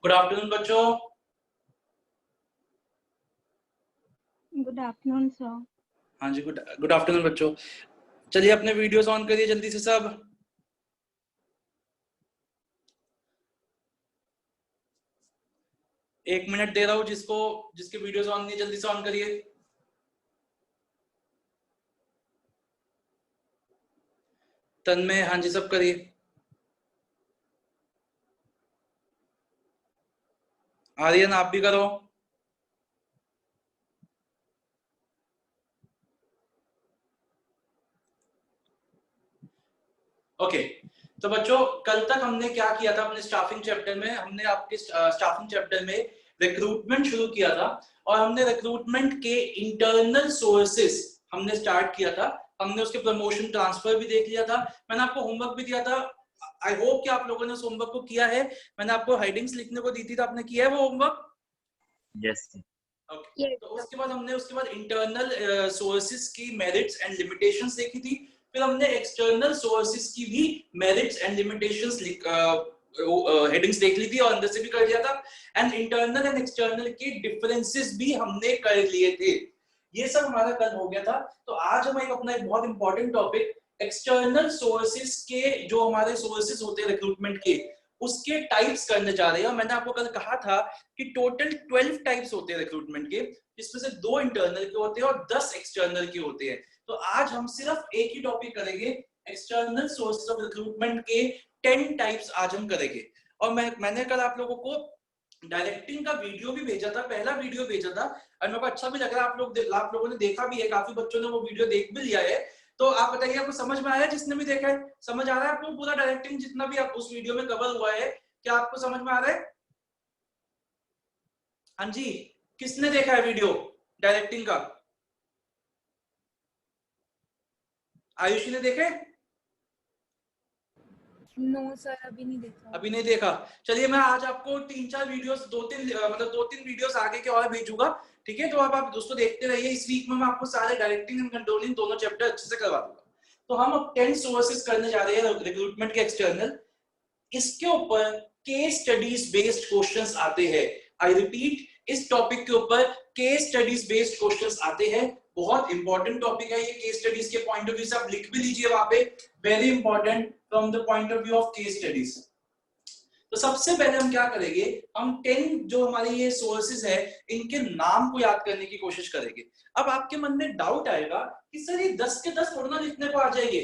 Good afternoon बच्चों। Good afternoon sir. हाँ जी, good afternoon बच्चों। चलिए अपने वीडियोस ऑन करिए जल्दी से सब। एक मिनट दे रहा हूँ, जिसके वीडियोस ऑन नहीं जल्दी से ऑन करिए। तन्मय, हाँ जी सब करिए। आर्यन आप भी करो। ओके तो बच्चों, कल तक हमने क्या किया था अपने स्टाफिंग चैप्टर में? हमने आपके स्टाफिंग चैप्टर में रिक्रूटमेंट शुरू किया था और हमने रिक्रूटमेंट के इंटरनल सोर्सेस हमने स्टार्ट किया था। हमने उसके प्रमोशन ट्रांसफर भी देख लिया था। मैंने आपको होमवर्क भी दिया था। आई होप कि आप लोगों ने उस होमवर्क को किया है। मैंने आपको हेडिंग्स लिखने को दी थी, तो आपने किया है वो होमवर्क? यस। ओके, तो उसके बाद इंटरनल सोर्सेस की मेरिट्स एंड लिमिटेशंस देखी थी। फिर हमने एक्सटर्नल सोर्सेस की भी मेरिट्स एंड लिमिटेशंस हेडिंग्स देख ली थी और अंदर से भी कर लिया था। एंड इंटरनल एंड एक्सटर्नल के डिफरेंसेस भी हमने कर लिए थे। ये सब हमारा कल हो गया था। तो आज हम अपना एक बहुत इंपॉर्टेंट टॉपिक, एक्सटर्नल सोर्सेस के, जो हमारे सोर्सेस होते हैं रिक्रूटमेंट के, उसके टाइप्स करने जा रहे हैं। मैंने आपको कल कहा था कि टोटल 12 टाइप्स होते हैं रिक्रूटमेंट के, जिसमें से 2 इंटरनल के होते हैं और 10 एक्सटर्नल के होते हैं। तो आज हम सिर्फ एक ही टॉपिक करेंगे, एक्सटर्नल सोर्सेज ऑफ रिक्रूटमेंट के 10 टाइप्स आज हम करेंगे। और मैंने कल आप लोगों को डायरेक्टिंग का वीडियो भी भेजा था, पहला वीडियो भेजा था, और मेरे को अच्छा भी लग रहा है। आप लोगों ने देखा भी है, काफी बच्चों ने वो वीडियो देख भी लिया है। तो आप बताइए, आपको समझ में आया? जिसने भी देखा है समझ आ रहा है आपको? पूरा डायरेक्टिंग जितना भी आप उस वीडियो में कवर हुआ है, क्या आपको समझ में आ रहा है? हाँ जी, किसने देखा है वीडियो डायरेक्टिंग का? आयुषी ने देखे? नो सर, अभी नहीं देखा। अभी नहीं देखा? चलिए मैं आज आपको 3-4 वीडियोस, 2-3 वीडियोस आगे के और भेजूंगा, ठीक है? तो आप दोस्तों देखते रहिए। इस वीक में मैं आपको सारे डायरेक्टिंग एंड कंट्रोलिंग दोनों चैप्टर अच्छे से करवा दूंगा। तो हम अब 10 सोर्सेस करने जा रहे हैं रिक्रूटमेंट के एक्सटर्नल। इसके ऊपर केस स्टडीज बेस्ड क्वेश्चंस आते हैं। आई रिपीट, इस टॉपिक के ऊपर केस स्टडीज बेस्ड क्वेश्चंस आते हैं। बहुत इंपॉर्टेंट टॉपिक है ये। केस स्टडीज के पॉइंट ऑफ व्यू से आप लिख भी लीजिए वहां पे, very important from the point of view of case studies. तो सबसे पहले हम क्या करेंगे, हम 10 जो हमारे ये सोर्सेज है, इनके नाम को याद करने की कोशिश करेंगे। अब आपके मन में डाउट आएगा कि सर ये 10 के 10 थोड़ा ना लिखने को आ जाएंगे।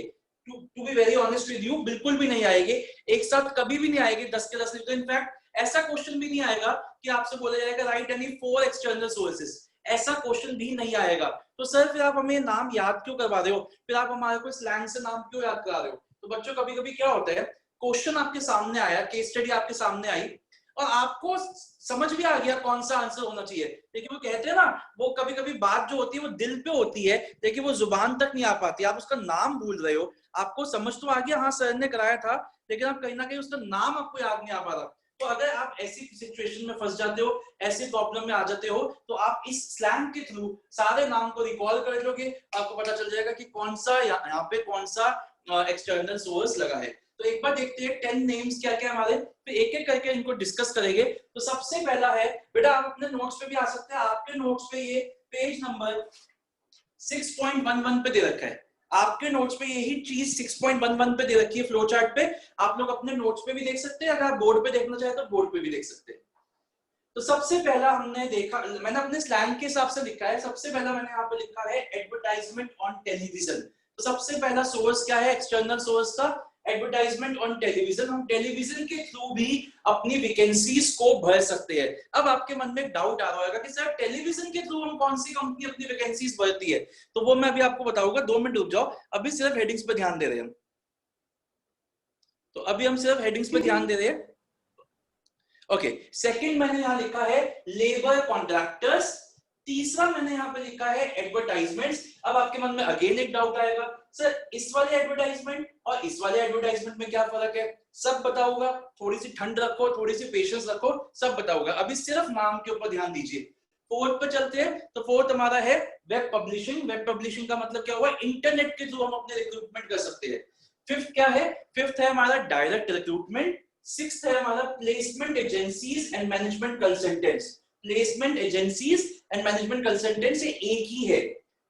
To be very honest with you, बिल्कुल भी नहीं आएंगे। एक साथ कभी भी नहीं आएंगे 10 के 10 लिखते। इनफैक्ट ऐसा क्वेश्चन भी नहीं आएगा कि आपसे बोला जाएगा राइट एनी 4 एक्सटर्नल सोर्सेज, ऐसा क्वेश्चन भी नहीं आएगा। तो सर फिर आप हमें नाम याद क्यों करवा रहे हो? फिर आप हमारे को स्लैंग से नाम क्यों याद करा रहे हो? तो बच्चों, कभी कभी क्या होता है, क्वेश्चन आपके सामने आया, केस स्टडी आपके सामने आई और आपको समझ भी आ गया कौन सा आंसर होना चाहिए, लेकिन वो कहते हैं ना, वो कभी कभी बात जो होती है वो दिल पे होती है, लेकिन वो जुबान तक नहीं आ पाती। आप उसका नाम भूल रहे हो। आपको समझ तो आ गया, हाँ सर ने कराया था, लेकिन आप कहीं ना कहीं उसका नाम आपको याद नहीं आ पा रहा। तो अगर आप ऐसी सिचुएशन में फंस जाते हो, ऐसे प्रॉब्लम में आ जाते हो, तो आप इस स्लैंग के थ्रू सारे नाम को रिकॉल कर लोगे। आपको पता चल जाएगा कि कौन सा यहाँ पे कौन सा एक्सटर्नल सोर्स लगा है। तो एक बार देखते हैं 10 नेम्स क्या क्या हमारे, फिर एक एक करके इनको डिस्कस करेंगे। तो सबसे पहला है, बेटा आप अपने नोट्स पे भी आ सकते हैं। आपके नोट्स पे ये पेज नंबर 6.11 पे दे रखा है। आपके नोट्स पे यही चीज 6.11 पे दे रखी है फ्लो चार्ट पे। आप लोग अपने नोट्स पे भी देख सकते हैं, अगर आप बोर्ड पे देखना चाहे तो बोर्ड पे भी देख सकते हैं। तो सबसे पहला हमने देखा, मैंने अपने स्लैंग के हिसाब से लिखा है। सबसे पहला मैंने यहाँ पे लिखा है एडवर्टाइजमेंट ऑन टेलीविजन। तो सबसे पहला सोर्स क्या है एक्सटर्नल सोर्स का? Advertisement on television. हम टेलीविजन के थ्रू भी अपनी वैकेंसीज को भर सकते हैं। अब आपके मन में डाउट आ रहा होगा कि सर टेलीविजन के थ्रू हम कौन सी कंपनी अपनी वैकेंसीज भरती है? तो वो मैं अभी आपको बताऊंगा। 2 मिनट रुक जाओ, अभी सिर्फ हेडिंग्स पे ध्यान दे रहे हैं। तो अभी हम सिर्फ हेडिंग्स पे ध्यान दे रहे हैं। ओके, सेकंड मैंने यहां लिखा है लेबर कॉन्ट्रैक्टर्स। तीसरा मैंने यहां पे लिखा है एडवर्टाइजमेंट्स। अब आपके मन में अगेन एक डाउट आएगा, सर इस वाले एडवर्टाइजमेंट और इस वाले एडवर्टाइजमेंट में क्या फर्क है? सब बताऊंगा, थोड़ी सी ठंड रखो, थोड़ी सी पेशेंस रखो, सब बताऊंगा। अभी सिर्फ नाम के ऊपर ध्यान दीजिए। फोर्थ पे चलते हैं। तो फोर्थ हमारा है वेब पब्लिशिंग। वेब पब्लिशिंग का मतलब क्या हुआ? इंटरनेट के थ्रू हम अपने रिक्रूटमेंट कर सकते हैं। फिफ्थ क्या है? फिफ्थ है हमारा डायरेक्ट रिक्रूटमेंट। सिक्स्थ है हमारा placement agencies and management consultants. Placement agencies and management consultants एक ही है।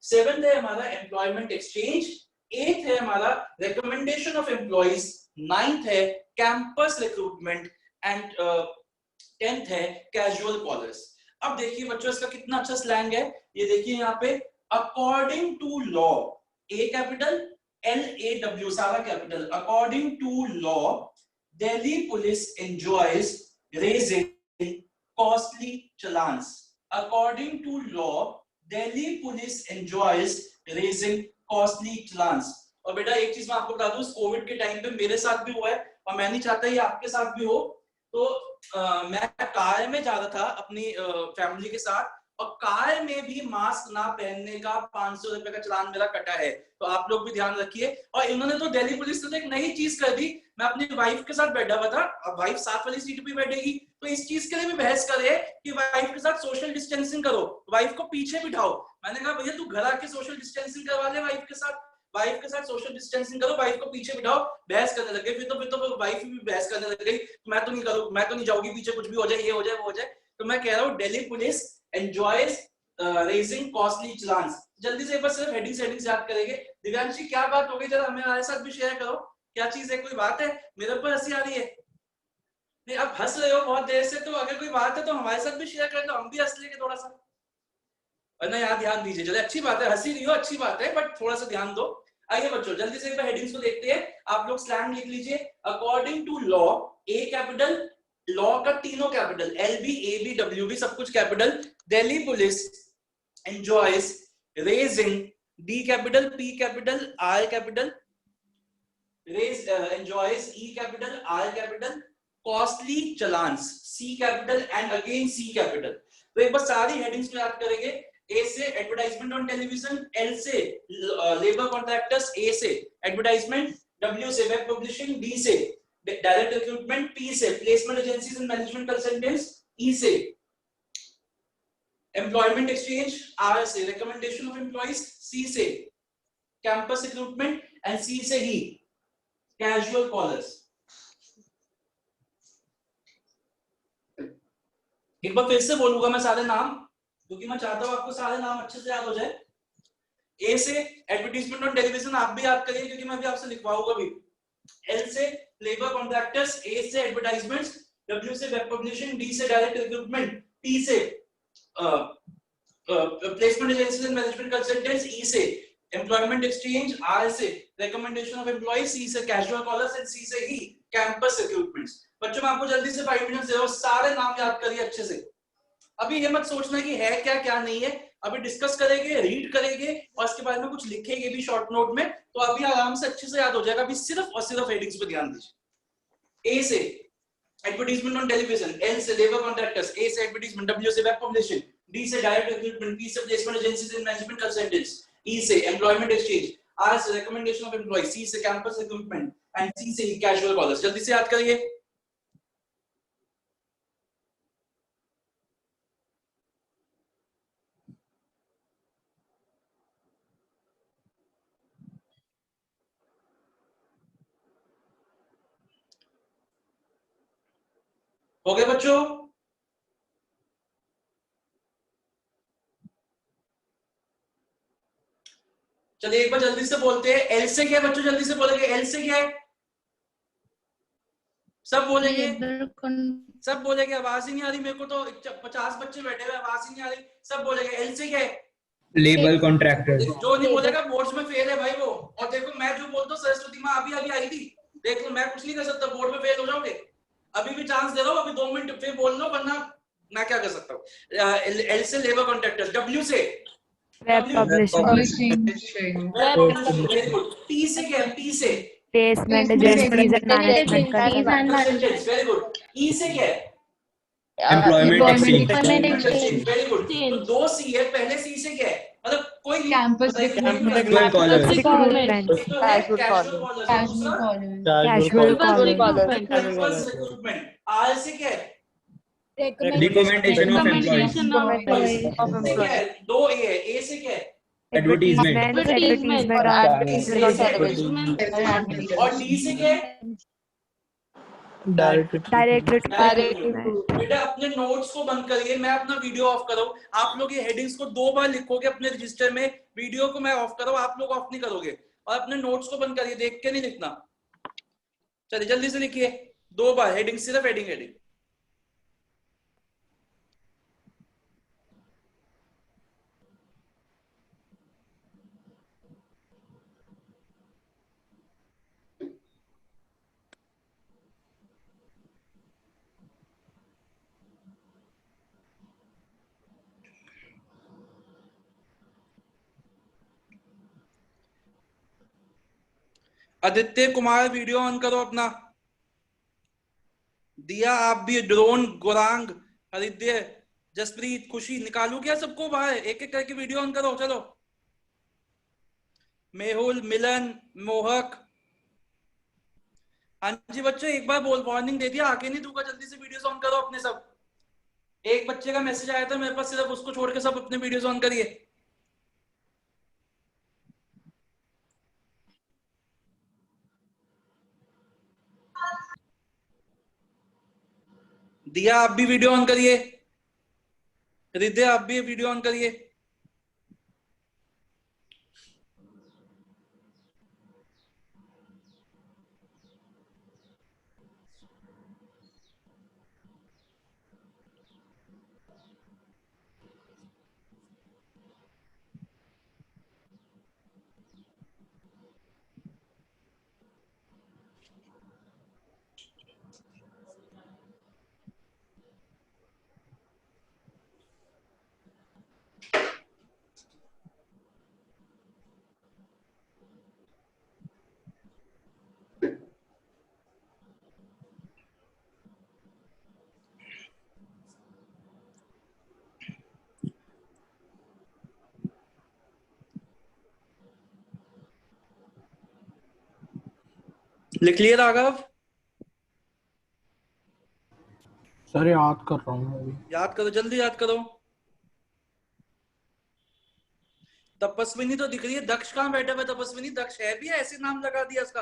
सेवेंथ है हमारा एम्प्लॉयमेंट एक्सचेंज। एथ है हमारा रिकमेंडेशन ऑफ एम्प्लॉइज। नाइन्थ है कैंपस रिक्रूटमेंट एंड टेंथ है कैजुअल कॉलर्स। अब देखिए बच्चों इसका कितना अच्छा स्लैंग है, ये देखिए यहाँ पे according to law, A capital LAW सारा capital, according to law Delhi police enjoys raising costly challans. According to law Delhi police enjoys raising costly challans. और बेटा एक चीज मैं आपको बता दूं, कोविड के टाइम पे मेरे साथ भी हुआ है और मैं नहीं चाहता ये आपके साथ भी हो। तो मैं कार में जा रहा था अपनी फैमिली के साथ और कार में भी मास्क ना पहनने का 500 रुपए का चालान मेरा कटा है। तो आप लोग भी ध्यान रखिए। और इन्होंने तो दिल्ली पुलिस ने तो एक नई चीज कर दी, मैं अपनी वाइफ के साथ बैठा हुआ था, अब वाइफ साथ वाली सीट पे बैठेगी तो इस चीज के लिए भी बहस करे कि वाइफ के साथ सोशल डिस्टेंसिंग करो, वाइफ को पीछे बिठाओ। मैंने कहा भैया तू घर आके सोशल डिस्टेंसिंग करवा ले वाइफ के साथ, वाइफ के साथ सोशल डिस्टेंसिंग करो, वाइफ को पीछे बिठाओ। बहस करने लगे, फिर तो वाइफ भी बहस करने लग गई, मैं तो नहीं करूँ, मैं तो नहीं जाऊंगी पीछे, कुछ भी हो जाए, ये हो जाए वो हो जाए। तो मैं कह रहा हूँ Delhi police enjoys raising costly challans. जल्दी से एक बार सिर्फ हेडिंग्स याद करेंगे। दिव्यांशी क्या बात हो गई, जरा हमारे साथ भी शेयर करो, क्या चीज है, कोई बात है? मेरे ऊपर हंसी आ रही है? नहीं आप हंस रहे हो बहुत देर से, तो अगर कोई बात है तो हमारे साथ भी शेयर करें तो हम भी हंस लेंगे थोड़ा सा। वरना यार ध्यान दीजिए, चलो अच्छी बात है, हंसी नहीं हो अच्छी बात है, बट थोड़ा सा ध्यान दो। आइए बच्चों जल्दी से एक बार हेडिंग्स को देखते हैं। आप लोग स्लैंग लिख लीजिए। According to law, A capital, law का तीनों कैपिटल, LB AB WB सब कुछ capital. Delhi police enjoys raising, D capital, P capital, R capital, enjoys, E capital, R capital, costly challans, C capital and again C capital। तो एक बार सारी headings को याद करेंगे। A से एडवर्टाइजमेंट ऑन टेलीविजन, L से लेबर कॉन्ट्रैक्टर्स, A से advertisement, W से वेब पब्लिशिंग, D से डायरेक्ट रिक्रूटमेंट, P से placement agencies and management consultants, E से एम्प्लॉयमेंट एक्सचेंज, R से रिकमेंडेशन ऑफ एम्प्लॉइज, C से कैंपस रिक्रूटमेंट एंड C से ही casual callers. एक बार फिर से बोलूंगा मैं सारे नाम, क्योंकि मैं चाहता हूं आपको सारे नाम अच्छे से याद हो जाए। A से एडवर्टाइजमेंट ऑन टेलीविजन आप भी याद करिए क्योंकि मैं भी आपसे लिखवाऊंगा भी। L से लेबर कॉन्ट्रैक्टर्स, A से एडवर्टाइजमेंट्स, W से वेब पब्लिशिंग, D से डायरेक्ट रिक्रूटमेंट, T से placement agencies and management consultants, E से एम्प्लॉयमेंट एक्सचेंज, R से रिकमेंडेशन ऑफ एम्प्लॉइज, C से कैजुअल कॉलर्स एंड C से ही कैंपस रिक्रूटमेंट्स। बच्चों मैं आपको जल्दी से 5 मिनट्स दे रहा हूं, सारे नाम याद करिए अच्छे से। अभी ये मत सोचना कि है क्या क्या नहीं है, अभी डिस्कस करेंगे, रीड करेंगे और इसके बारे में कुछ लिखेंगे भी शॉर्ट नोट में, तो अभी आराम से अच्छे से याद हो जाएगा। अभी सिर्फ और सिर्फ हेडिंग्स पे ध्यान दीजिए। A से एडवर्टाइजमेंट ऑन टेलीविजन, L से लेबर कॉन्ट्रैक्टर्स, A से एडवर्टाइजमेंट, W से वेब पब्लिशिंग, D से डायरेक्ट रिक्रूटमेंट, P से placement agencies and management consultants, E से एम्प्लॉयमेंट एक्सचेंज, R से रिकमेंडेशन ऑफ एम्प्लॉइज, C से कैंपस रिक्रूटमेंट एंड C से casual callers. जल्दी से याद करिए। हो गए बच्चों? चलिए एक बार जल्दी से बोलते हैं। एल से क्या है बच्चों, जल्दी से बोलेंगे। एल से क्या है? सब बोलेंगे, सब बोलेंगे। आवाज ही नहीं आ रही मेरे को, तो 50 बच्चे बैठे हुए, आवाज ही नहीं आ रही। सब बोलेंगे। एल से क्या है? Labour contractor. जो नहीं बोलेगा बोर्ड में फेल है भाई वो। और देखो मैं जो बोलता हूँ, सरस्वती माँ अभी अभी आई थी, देख लो मैं कुछ नहीं कर सकता, बोर्ड में फेल हो जाओगे। अभी भी चांस दे रहा हूँ, अभी 2 मिनट फिर बोल लो, वरना मैं क्या कर सकता हूँ। एल से लेबर कॉन्ट्रैक्टर्स, W से web publishing, very good. P से क्या है? P से placement agencies and management consultants, very good. E से क्या है? Employment exchange. Very good. तो 2 C है, पहले C से क्या है? मतलब कोई campus casual callers. Recruitment, casual callers, campus recruitment. R से क्या है? Recommendation of employees. 2 A है, A से क्या है? एडवर्टाइजमेंट। और D से क्या है? Direct recruitment. बेटा अपने नोट्स को बंद करिए, मैं अपना वीडियो ऑफ करो। आप लोग ये हेडिंग्स को 2 बार लिखोगे अपने रजिस्टर में, वीडियो को मैं ऑफ करो, आप लोग ऑफ नहीं करोगे, और अपने नोट्स को बंद करिए, देख के नहीं लिखना। चलिए जल्दी से लिखिए 2 बार हेडिंग, सिर्फ heading. Aditya Kumar video on करो अपना। दिया आप भी, ड्रोन, गोरांग, हरिद्य, जसप्रीत, खुशी, निकालू क्या सबको बाहर? एक एक करके वीडियो ऑन करो। चलो मेहुल, मिलन, मोहक। हाँ जी बच्चों, एक बार बोल वार्निंग दे दिया, आगे नहीं दूंगा, जल्दी से वीडियोस ऑन करो अपने सब। एक बच्चे का मैसेज आया था मेरे पास, सिर्फ उसको छोड़ के सब अपने वीडियोस ऑन करिए। दिया आप भी वीडियो ऑन करिए, हृदय आप भी वीडियो ऑन करिए। लिख लिए राघव? सर याद कर रहा हूँ अभी। याद करो, जल्दी याद करो। तपस्विनी तो दिख रही है, दक्ष कहाँ बैठा हुआ? तपस्विनी, दक्ष है भी, ऐसे नाम लगा दिया इसका।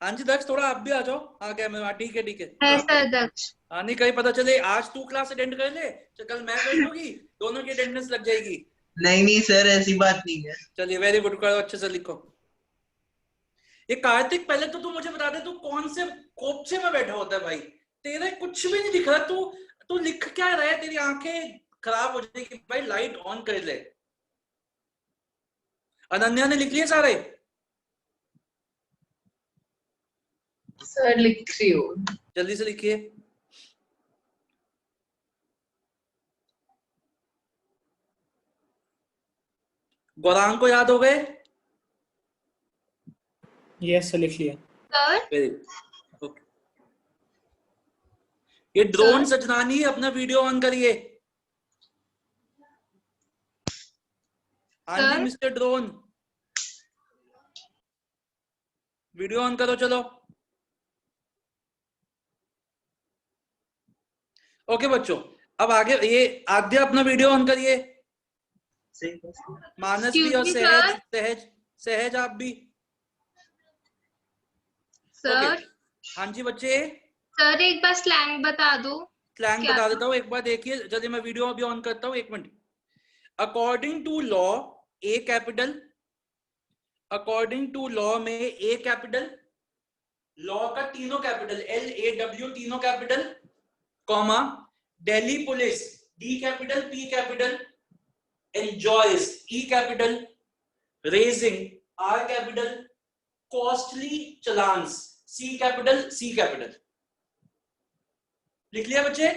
हाँ जी दक्ष, थोड़ा आप भी आ जाओ। हाँ क्या मैं, ठीक है सर दक्ष। हाँ नहीं, कहीं पता चले आज तू क्लास अटेंड कर ले तो कल मैं कर लूंगी, दोनों की अटेंडेंस लग जाएगी। नहीं सर, ऐसी बात नहीं है। चलिए वेरी गुड, करो अच्छे से लिखो। ये कार्तिक, पहले तो तू मुझे बता दे, तू कौन से कोपचे में बैठा होता है भाई? तेरे कुछ भी नहीं दिख रहा, तू लिख क्या रहा है? तेरी आंखें खराब हो जाएगी भाई, लाइट ऑन कर ले। अनन्या ने लिख लिए सारे? सर लिख रही हूँ। जल्दी से लिखिए। गौरांग को याद हो गए? यस सर, लिख लिया सर। Very good. ये ड्रोन सजनानी, अपना वीडियो ऑन करिए। हाँ जी मिस्टर ड्रोन, वीडियो ऑन करो। चलो ओके बच्चों, अब आगे ये आद्या अपना वीडियो ऑन करिए। मानस भी और सहज आप भी। सर हाँ जी बच्चे। सर एक बार स्लैंग बता दो। स्लैंग बता देता हूँ, एक बार देखिए। जल्दी मैं वीडियो अभी ऑन करता हूँ, 1 minute. According to law A capital, according to law में ए कैपिटल, लॉ का तीनों कैपिटल LAW तीनों capital, comma, Delhi police D capital P capital, enjoys E capital, raising R capital, costly challans C capital C capital. लिख लिया बच्चे?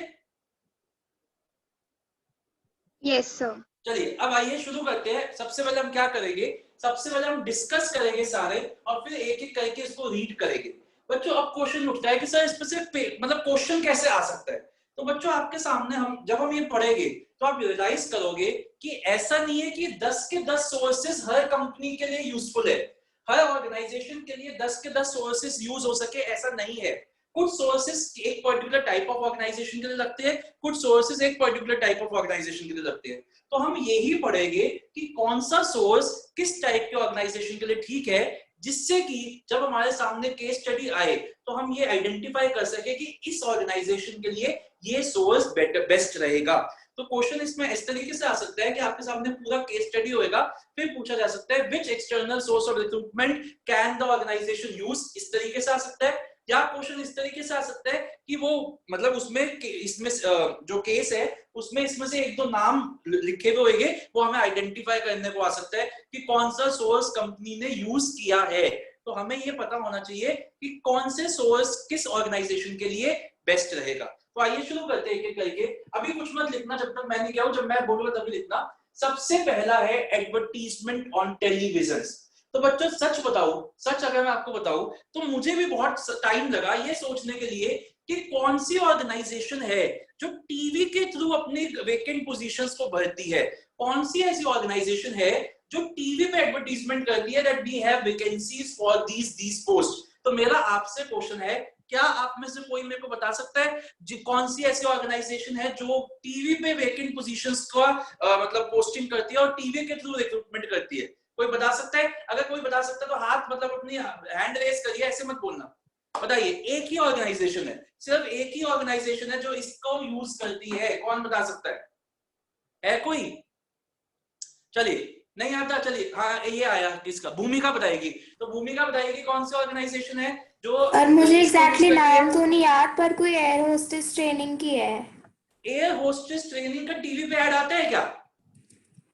Yes sir. चलिए अब आइए शुरू करते हैं। सबसे पहले हम क्या करेंगे, सबसे पहले हम डिस्कस करेंगे सारे, और फिर एक एक करके इसको रीड करेंगे। बच्चों अब क्वेश्चन उठता है कि सर इसमें से मतलब क्वेश्चन कैसे आ सकता है? तो बच्चों आपके सामने हम जब हम ये पढ़ेंगे तो आप रियलाइज करोगे कि ऐसा नहीं है कि 10 के 10 सोर्सेस हर कंपनी के लिए यूजफुल है, हर ऑर्गेनाइजेशन के लिए 10 के 10 सोर्सेस यूज हो सके, ऐसा नहीं है। कुछ सोर्सेस एक पर्टिकुलर टाइप ऑफ ऑर्गेनाइजेशन के लिए लगते हैं, कुछ सोर्सेस एक पर्टिकुलर टाइप ऑफ ऑर्गेनाइजेशन के लिए लगते हैं। तो हम यही पढ़ेंगे कि कौन सा सोर्स किस टाइप के ऑर्गेनाइजेशन के लिए ठीक है, जिससे कि जब हमारे सामने केस स्टडी आए तो हम ये आइडेंटिफाई कर सके कि इस ऑर्गेनाइजेशन के लिए ये सोर्स बेस्ट रहेगा। तो क्वेश्चन इसमें इस तरीके से आ सकता है कि आपके सामने पूरा केस स्टडी होएगा, फिर पूछा जा सकता है which external source of recruitment can the organisation use, इस तरीके से आ सकता है। या क्वेश्चन इस तरीके से आ सकता है कि वो मतलब उसमें इसमें जो केस है उसमें इसमें से एक दो नाम लिखे हुए होंगे, वो हमें आइडेंटिफाई करने को आ सकता है कि कौन सा सोर्स कंपनी ने यूज किया है। तो हमें ये पता होना चाहिए कि कौन से सोर्स किस ऑर्गेनाइजेशन के लिए बेस्ट रहेगा। तो आइए शुरू करते हैं एक एक करके। अभी कुछ मत लिखना जब तक मैं नहीं कहूं, जब मैं बोलूंगा तभी लिखना। सबसे पहला है एडवर्टीजमेंट ऑन टेलीविजन। तो बच्चों सच बताओ, सच अगर मैं आपको बताऊं तो मुझे भी बहुत टाइम लगा ये सोचने के लिए कि कौन सी ऑर्गेनाइजेशन है जो टीवी के थ्रू अपनी वेकेंट पोजीशंस को भरती है। कौन सी ऐसी ऑर्गेनाइजेशन है जो टीवी पे एडवर्टीजमेंट करती है that we have vacancies for these post. तो मेरा आपसे क्वेश्चन है, क्या आप में से कोई मेरे को बता सकता है कौन सी ऐसी ऑर्गेनाइजेशन है जो टीवी पे वेकेंट पोजीशंस का मतलब पोस्टिंग करती है और टीवी के थ्रू रिक्रूटमेंट करती है? कोई बता सकता है? अगर कोई बता सकता है तो हाथ मतलब अपनी हैंड रेस करिए, ऐसे मत बोलना। बताइए, एक ही ऑर्गेनाइजेशन है, सिर्फ एक ही ऑर्गेनाइजेशन है जो इसको यूज करती है। कौन बता सकता है कोई? चलिए, नहीं आता, चलिए हाँ ये आया, किसका? भूमिका बताएगी। तो भूमिका बताएगी कौन सी ऑर्गेनाइजेशन है जो, और मुझे एग्जैक्टली नाम तो नहीं याद, पर कोई एयर होस्टेस ट्रेनिंग की है। एयर होस्टेस ट्रेनिंग का टीवी पे ऐड आता है क्या?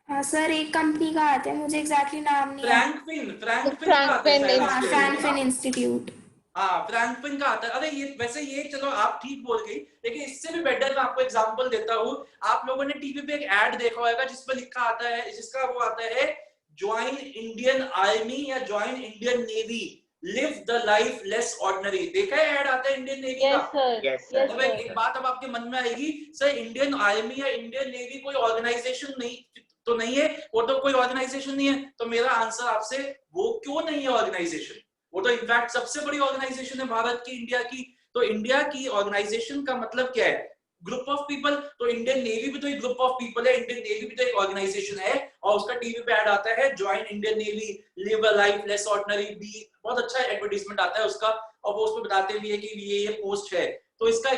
हाँ सर, एक कंपनी का आता है, मुझे एग्जैक्टली नाम नहीं है। Frankfinn institute. हाँ, फ्रैंकफिन का आता है। अरे ये वैसे ये चलो आप ठीक बोल गई, लेकिन इससे भी बेटर मैं आपको एग्जांपल देता हूँ। आप लोगों ने टीवी पे एक ऐड देखा होगा जिसमें लिखा आता है, जिसका वो आता है ज्वाइन इंडियन आर्मी या join Indian Navy, live the life less ordinary. देखा है ऐड आता है इंडियन नेवी का? अब एक बात अब आपके मन में आएगी, सर इंडियन आर्मी या इंडियन नेवी कोई ऑर्गेनाइजेशन नहीं तो नहीं है, वो तो कोई ऑर्गेनाइजेशन नहीं है। तो मेरा आंसर आपसे, वो क्यों नहीं है ऑर्गेनाइजेशन? वो तो इनफैक्ट सबसे बड़ी ऑर्गेनाइजेशन है भारत की, इंडिया की। तो इंडिया की ऑर्गेनाइजेशन का मतलब क्या है? Group of people. तो इंडियन नेवी भी तो एक ग्रुप ऑफ पीपल है, इंडियन नेवी भी तो एक ऑर्गेनाइजेशन है, और उसका टीवी पे ऐड आता है join Indian Navy, live a life less ordinary, be बहुत अच्छा एडवर्टाइजमेंट आता है उसका, और वो उसमें बताते भी है कि ये पोस्ट है। तो इसका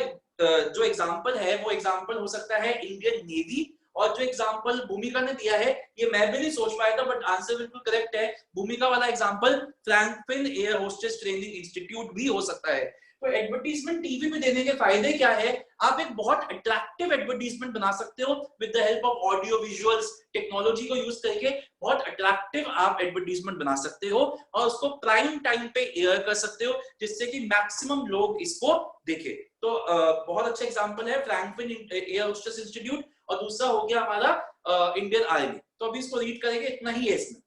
जो एग्जांपल है वो एग्जांपल हो सकता है इंडियन नेवी, और जो एग्जांपल भूमिका ने दिया है ये मैं भी नहीं सोच पाया था, बट आंसर बिल्कुल करेक्ट है। भूमिका वाला example Frankfinn air hostess training institute भी हो सकता है। तो एडवर्टाइजमेंट टीवी में देने के फायदे क्या है? आप एक बहुत अट्रैक्टिव एडवर्टाइजमेंट बना सकते हो with the help of audio visuals, technology को यूज करके बहुत अट्रैक्टिव आप एडवर्टाइजमेंट बना सकते हो और उसको प्राइम टाइम पे एयर कर सकते हो, जिससे कि मैक्सिमम लोग इसको देखें। तो बहुत अच्छा एग्जांपल है फ्रैंकफिन एयर होस्टेस इंस्टीट्यूट, और दूसरा हो गया हमारा इंडियन आर्मी। तो अभी इसको रीड करेंगे, इतना ही है इसमें।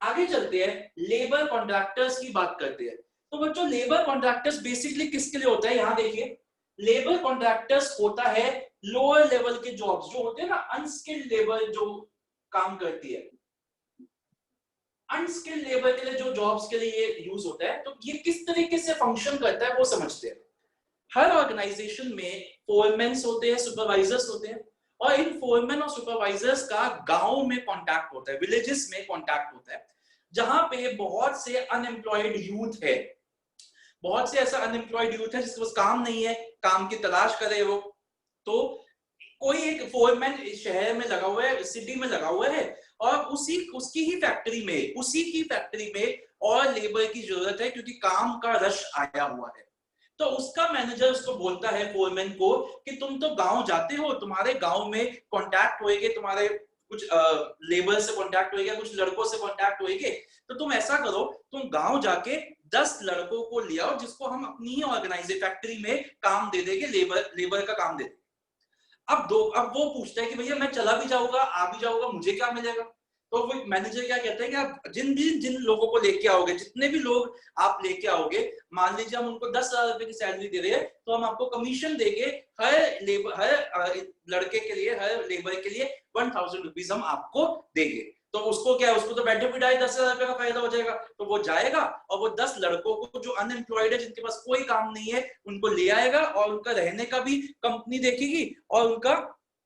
आगे चलते हैं, लेबर कॉन्ट्रैक्टर्स की बात करते हैं। तो बच्चों लेबर कॉन्ट्रैक्टर्स बेसिकली किसके लिए होता है? यहाँ देखिए, लेबर कॉन्ट्रैक्टर्स होता है लोअर लेवल के जॉब्स जो होते हैं ना, अनस्किल्ड लेबर जो काम करती है, अनस्किल्ड लेबर के लिए जो जॉब्स के लिए ये यूज होता है। तो ये किस तरीके से फंक्शन करता है वो समझते हैं। हर ऑर्गेनाइजेशन में फोरमैन्स होते हैं, सुपरवाइजर्स होते हैं, और इन फोरमैन और सुपरवाइजर्स का गांव में कांटेक्ट होता है, विलेजेस में कांटेक्ट होता है, जहां पे बहुत से अनएम्प्लॉयड यूथ है, बहुत से ऐसा अनएम्प्लॉयड यूथ है जिसके पास काम नहीं है, काम की तलाश करे वो। तो कोई एक फोरमैन शहर में लगा हुआ है, सिटी में लगा हुआ है, और उसकी ही फैक्ट्री में और लेबर की जरूरत है क्योंकि काम का रश आया हुआ है। तो उसका मैनेजर उसको बोलता है फोरमैन को कि तुम तो गांव जाते हो, तुम्हारे गांव में कांटेक्ट होएगे, तुम्हारे कुछ लेबर से कांटेक्ट होएगा, कुछ लड़कों से कांटेक्ट होएगे, तो तुम ऐसा करो, तुम गांव जाके 10 लड़कों को ले आओ जिसको हम अपनी ही ऑर्गेनाइजेशन फैक्ट्री में काम दे देंगे, लेबर का काम दे देंगे। अब वो पूछता है कि भैया मैं चला भी जाऊंगा, आ भी जाऊंगा, मुझे क्या मिलेगा? तो वो मैनेजर क्या कहता है कि आप जिन लोगों को लेके आओगे, जितने भी लोग आप लेके आओगे, मान लीजिए हम उनको 10,000 रुपए की सैलरी दे रहे हैं, तो हम आपको कमीशन देंगे हर लड़के के लिए, हर लेबर के लिए 1,000 रुपीज हम आपको देंगे। तो उसको क्या है, उसको तो बैठे बिठाए 10,000 रुपए का फायदा हो जाएगा। तो वो जाएगा और वो 10 लड़कों को जो अनएम्प्लॉयड है, जिनके पास कोई काम नहीं है, उनको ले आएगा, और उनका रहने का भी कंपनी देखेगी, और उनका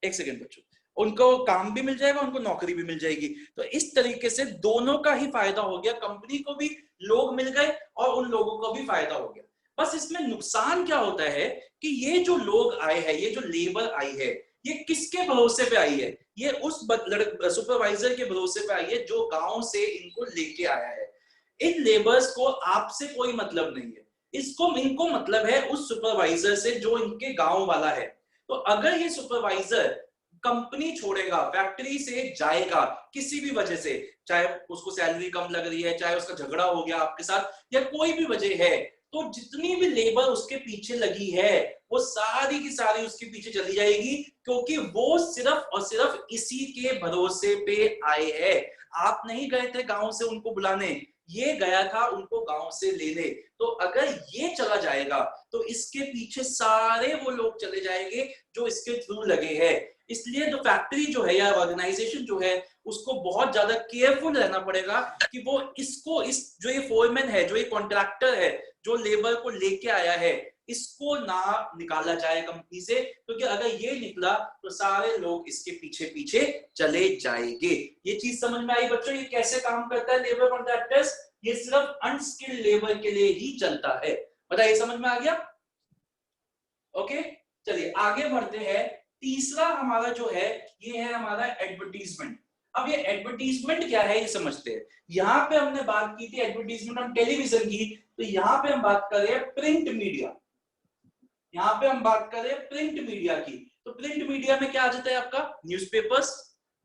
एक सेकेंड बच्चों, उनको काम भी मिल जाएगा, उनको नौकरी भी मिल जाएगी। तो इस तरीके से दोनों का ही फायदा हो गया, कंपनी को भी लोग मिल गए और उन लोगों को भी फायदा हो गया। बस इसमें नुकसान क्या होता है कि ये जो लोग आए हैं, ये जो लेबर आई है, ये किसके भरोसे पे आई है? ये उस सुपरवाइजर के भरोसे पे आई है जो गांव से इनको लेके आया है। इन लेबर्स को आपसे कोई मतलब नहीं है, इनको मतलब है उस सुपरवाइजर से जो इनके गांव वाला है। तो अगर ये सुपरवाइजर कंपनी छोड़ेगा, फैक्ट्री से जाएगा किसी भी वजह से, चाहे उसको सैलरी कम लग रही है, चाहे उसका झगड़ा हो गया आपके साथ, या कोई भी वजह है, तो जितनी भी लेबर उसके पीछे लगी है वो सारी की सारी उसके पीछे चली जाएगी, क्योंकि वो सिर्फ और सिर्फ इसी के भरोसे पे आए हैं। आप नहीं गए थे गांव से उनको बुलाने, ये गया था उनको गांव से लेने। तो अगर ये चला जाएगा तो इसके पीछे सारे वो लोग चले जाएंगे जो इसके थ्रू लगे हैं। इसलिए जो फैक्ट्री जो है या ऑर्गेनाइजेशन जो है, उसको बहुत ज्यादा केयरफुल रहना पड़ेगा कि वो इसको, इस जो ये फोरमैन है, जो ये कॉन्ट्रैक्टर है, जो लेबर को लेके आया है, इसको ना निकाला जाए कंपनी से, क्योंकि अगर ये निकला तो सारे लोग इसके पीछे पीछे चले जाएंगे। ये चीज समझ में आई बच्चों? ये कैसे काम करता है लेबर कॉन्ट्रैक्टर्स? ये सिर्फ अनस्किल्ड लेबर के लिए ही चलता है। बताइए, समझ में आ गया? ओके, चलिए आगे बढ़ते हैं। तीसरा हमारा जो है, ये है हमारा एडवर्टीजमेंट। अब ये एडवर्टीजमेंट क्या है ये समझते हैं। यहाँ पे हमने बात की थी एडवर्टीजमेंट ऑन टेलीविजन की, तो यहाँ पे हम बात कर रहे हैं प्रिंट मीडिया। यहाँ पे हम बात कर रहे हैं प्रिंट मीडिया की। तो प्रिंट मीडिया में क्या आ जाता है आपका? न्यूज़पेपर्स,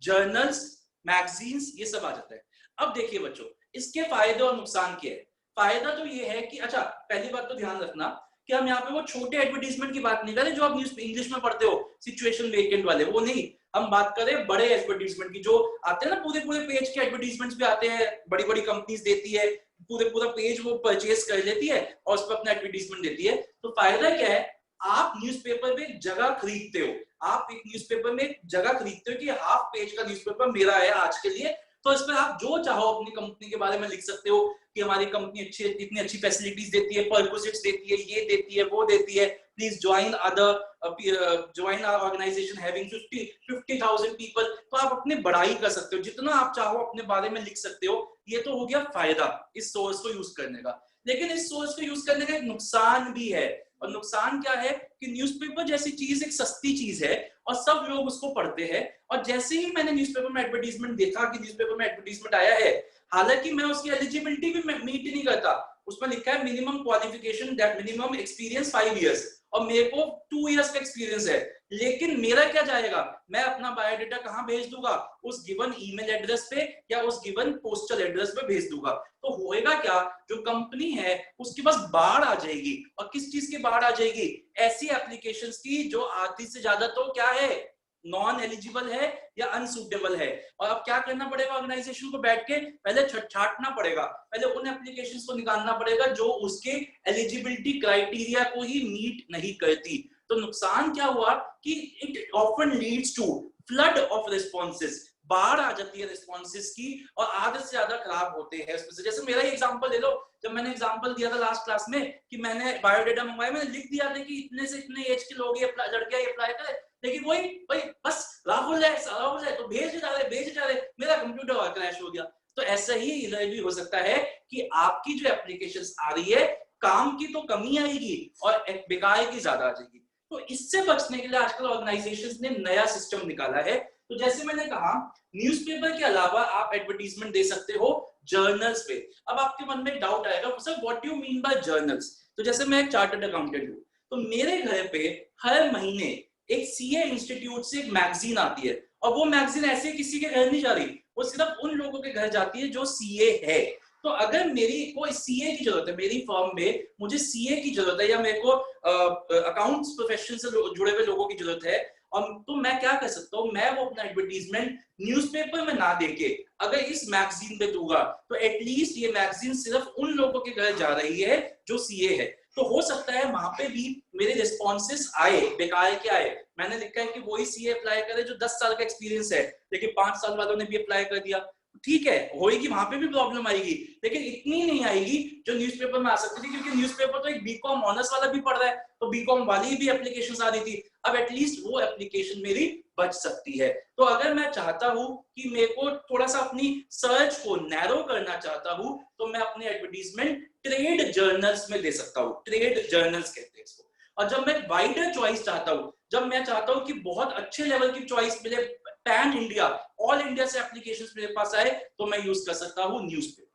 जर्नल्स, मैगजीन्स, ये सब आ जाता है। अब देखिए बच्चों, इसके फायदे और नुकसान क्या है। फायदा तो ये है कि, अच्छा पहली बात तो ध्यान रखना कि हम यहाँ पे वो छोटे एडवर्टीजमेंट की बात नहीं कर रहे जो आप न्यूज़ इंग्लिश में पढ़ते हो, सिचुएशन वेकेंट वाले, वो नहीं। हम बात करें बड़े एडवर्टीजमेंट की, जो आते हैं ना पूरे पूरे पेज के एडवर्टीजमेंट्स भी आते हैं, बड़ी बड़ी कंपनीज देती है, पूरा पेज वो परचेज कर लेती है और उस पर अपना एडवर्टीजमेंट देती है। तो फायदा क्या है? आप न्यूज़पेपर में जगह खरीदते हो, आप एक न्यूज़पेपर में जगह खरीदते हो कि हाफ पेज का न्यूज़पेपर मेरा है आज के लिए, तो इसमें आप जो चाहो अपनी कंपनी के बारे में लिख सकते हो कि हमारी कंपनी इतनी अच्छी फैसिलिटीज देती है, परक्विजिट्स देती है, ये देती है, वो देती है, please join our organisation having 50,000 people. तो आप अपनी बड़ाई कर सकते हो, जितना आप चाहो अपने बारे में लिख सकते हो। ये तो हो गया फायदा इस सोर्स को यूज करने का। लेकिन इस सोर्स को यूज करने का एक नुकसान भी है, और नुकसान क्या है कि न्यूज़पेपर जैसी चीज एक सस्ती चीज है और सब लोग उसको पढ़ते हैं। और जैसे ही मैंने न्यूज़पेपर में एडवर्टीजमेंट देखा कि न्यूज़पेपर में एडवर्टीजमेंट आया है, हालांकि मैं उसकी एलिजिबिलिटी भी मीट नहीं करता, उसमें लिखा है minimum qualification that minimum experience 5 years, और मेरे को 2 इयर्स का एक्सपीरियंस है। लेकिन मेरा क्या जाएगा? मैं अपना बायोडाटा कहाँ भेज दूंगा? उस गिवन ईमेल एड्रेस पे या उस गिवन पोस्टल एड्रेस पे भेज दूंगा। तो होएगा क्या? जो कंपनी है उसके पास बाढ़ आ जाएगी। और किस चीज की बाढ़ आ जाएगी? ऐसी एप्लीकेशंस की जो आधी से ज्यादा तो क्या है, नॉन एलिजिबल है या अनसूटेबल है। और अब क्या करना पड़ेगा? ऑर्गेनाइजेशन को बैठ के पहले छांटना पड़ेगा, पहले उन एप्लीकेशंस को निकालना पड़ेगा जो उसके एलिजिबिलिटी क्राइटेरिया को ही मीट नहीं करती। तो नुकसान क्या हुआ कि it often leads to flood of responses, बाढ़ आ जाती है रिस्पॉन्सेज की, और आधे से ज्यादा खराब होते हैं उसमें से। जैसे मेरा ही एग्जांपल ले लो, जब मैंने एग्जांपल दिया था लास्ट क्लास में कि मैंने बायोडाटा मंगवाया, मैंने लिख दिया था कि इतने से इतने एज के लोग लड़के अप्लाई करें, लेकिन वही बस राहुल है तो भेज जा रहे, मेरा कंप्यूटर क्रैश हो गया। तो ऐसा ही इधर भी हो सकता है कि आपकी जो एप्लीकेशंस आ रही है, काम की तो कमी आएगी और बेकार की ज्यादा आ जाएगी। तो इससे बचने के लिए आजकल ऑर्गेनाइजेशंस ने नया सिस्टम निकाला है। तो जैसे मैंने कहा, न्यूज़पेपर के अलावा आप एडवर्टीजमेंट दे सकते हो जर्नल्स पे। अब आपके मन में डाउट आएगा, sir what you mean by journals? तो जैसे मैं एक चार्टर्ड अकाउंटेंट हूँ, तो मेरे घर पे हर महीने एक सीए इंस्टीट्यूट से एक मैगजीन आती है, और वो मैगजीन ऐसे किसी के घर नहीं जा रही, वो सिर्फ उन लोगों के घर जाती है जो सीए है। तो अगर मेरी कोई सीए की जरूरत है, मेरी फर्म में मुझे सीए की जरूरत है, या मेरे को अकाउंट्स प्रोफेशन से जुड़े हुए लोगों की जरूरत है, और तो मैं क्या कर सकता हूँ? मैं वो अपना एडवर्टीजमेंट न्यूज़पेपर में ना देके अगर इस मैगजीन पे दूंगा, तो एटलीस्ट ये मैगजीन सिर्फ उन लोगों के घर जा रही है जो सीए है। तो हो सकता है वहां पे भी मेरे रिस्पॉन्सेस आए, बेकार के आए। मैंने लिखा है कि वही सीए अप्लाई करे जो 10 साल का एक्सपीरियंस है, लेकिन 5 साल वालों ने भी अप्लाई कर दिया। ठीक है, होएगी, वहां पे भी प्रॉब्लम आएगी, लेकिन इतनी नहीं आएगी जो न्यूज़पेपर में आ सकती थी, क्योंकि न्यूज़पेपर तो एक बीकॉम ऑनर्स वाला भी पढ़ रहा है, तो बीकॉम वाली भी एप्लीकेशंस आ रही थी। अब एटलीस्ट वो एप्लीकेशन मेरी बच सकती है। तो अगर मैं चाहता हूं कि मेरे को थोड़ा सा अपनी सर्च को नैरो करना चाहता हूं, तो मैं अपनी एडवर्टीजमेंट ट्रेड जर्नल्स में दे सकता हूं। ट्रेड जर्नल्स कहते हैं इसको। और जब मैं वाइडर चॉइस चाहता हूं, जब मैं चाहता हूं कि बहुत अच्छे लेवल की चॉइस मिले, पैन इंडिया, ऑल इंडिया से एप्लीकेशंस मेरे पास आए, तो मैं यूज कर सकता हूं न्यूज़पेपर।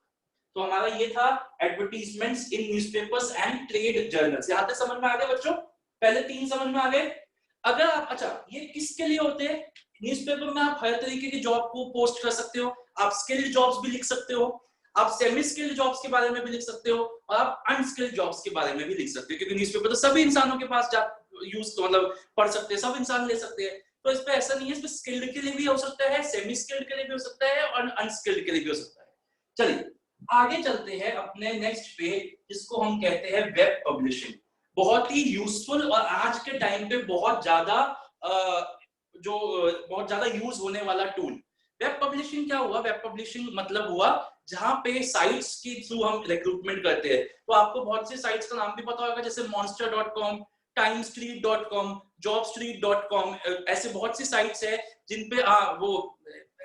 तो हमारा ये था advertisements in newspapers and trade journals. यहां तक समझ में आ गया बच्चों? पहले 3 समझ में आ गए। अगर आप, अच्छा, ये किसके लिए होते हैं? न्यूज़पेपर में आप हर तरीके की जॉब को पोस्ट कर सकते हो, आप स्किल्ड जॉब्स भी लिख सकते हो, आप सेमी स्किल्ड जॉब्स के बारे में भी लिख सकते हो, और आप अनस्किल्ड जॉब्स के बारे में भी लिख सकते हो, क्योंकि न्यूज़पेपर तो सभी इंसानों के पास यूज मतलब पढ़ सकते हैं, सब इंसान ले सकते हैं। तो इस पे ऐसा नहीं है, इस पे स्किल्ड के लिए भी हो सकता है, सेमी स्किल्ड के लिए भी हो सकता है, और अनस्किल्ड के लिए भी हो सकता है। चलिए आगे चलते हैं अपने नेक्स्ट पे, जिसको हम कहते हैं वेब पब्लिशिंग। बहुत ही यूजफुल और आज के टाइम पे बहुत ज्यादा यूज होने वाला टूल। वेब पब्लिशिंग क्या हुआ? वेब पब्लिशिंग मतलब हुआ जहां पे साइट्स के थ्रू हम रिक्रूटमेंट करते हैं। तो आपको बहुत सी साइट्स का नाम भी पता होगा, जैसे monster.com, timestreet.com, jobstreet.com, ऐसे बहुत सी साइट्स है जिन पे वो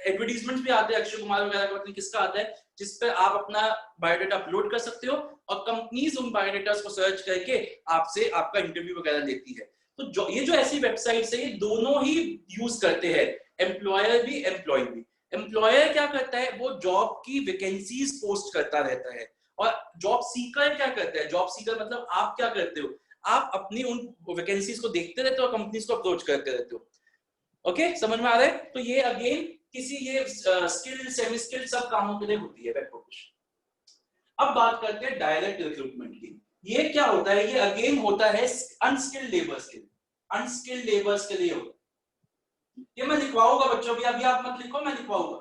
एडवर्टीजमेंट भी आते हैं, अक्षय कुमार वगैरह का, किसका आता है, जिस पे आप अपना बायोडाटा अपलोड कर सकते हो, और कंपनीज उन बायोडाटास को सर्च करके आपसे आपका इंटरव्यू वगैरह लेती है। तो ये जो ऐसी वेबसाइट्स है, ये दोनों ही यूज करते हैं, एम्प्लॉयर भी, एम्प्लॉय भी। एम्प्लॉयर क्या करता है? वो जॉब की वैकेंसीज पोस्ट करता रहता है, और जॉब सीकर क्या करता है? जॉब सीकर मतलब आप क्या करते हो? आप अपनी उन वैकेंसीज को देखते रहते हो और कंपनीज को अप्रोच करते रहते हो। ओके, समझ में आ रहा है? तो ये अगेन किसी ये स्किल्ड, सेमी स्किल्ड सब कामों के लिए होती है वेब पब्लिशिंग। अब बात करते हैं डायरेक्ट रिक्रूटमेंट की। ये क्या होता है? ये अगेन होता है अनस्किल्ड लेबर्स के लिए, अनस्किल्ड लेबर्स के लिए होता है। ये मैं लिखवाऊंगा बच्चों, अभी आप मत लिखो, मैं लिखवाऊंगा।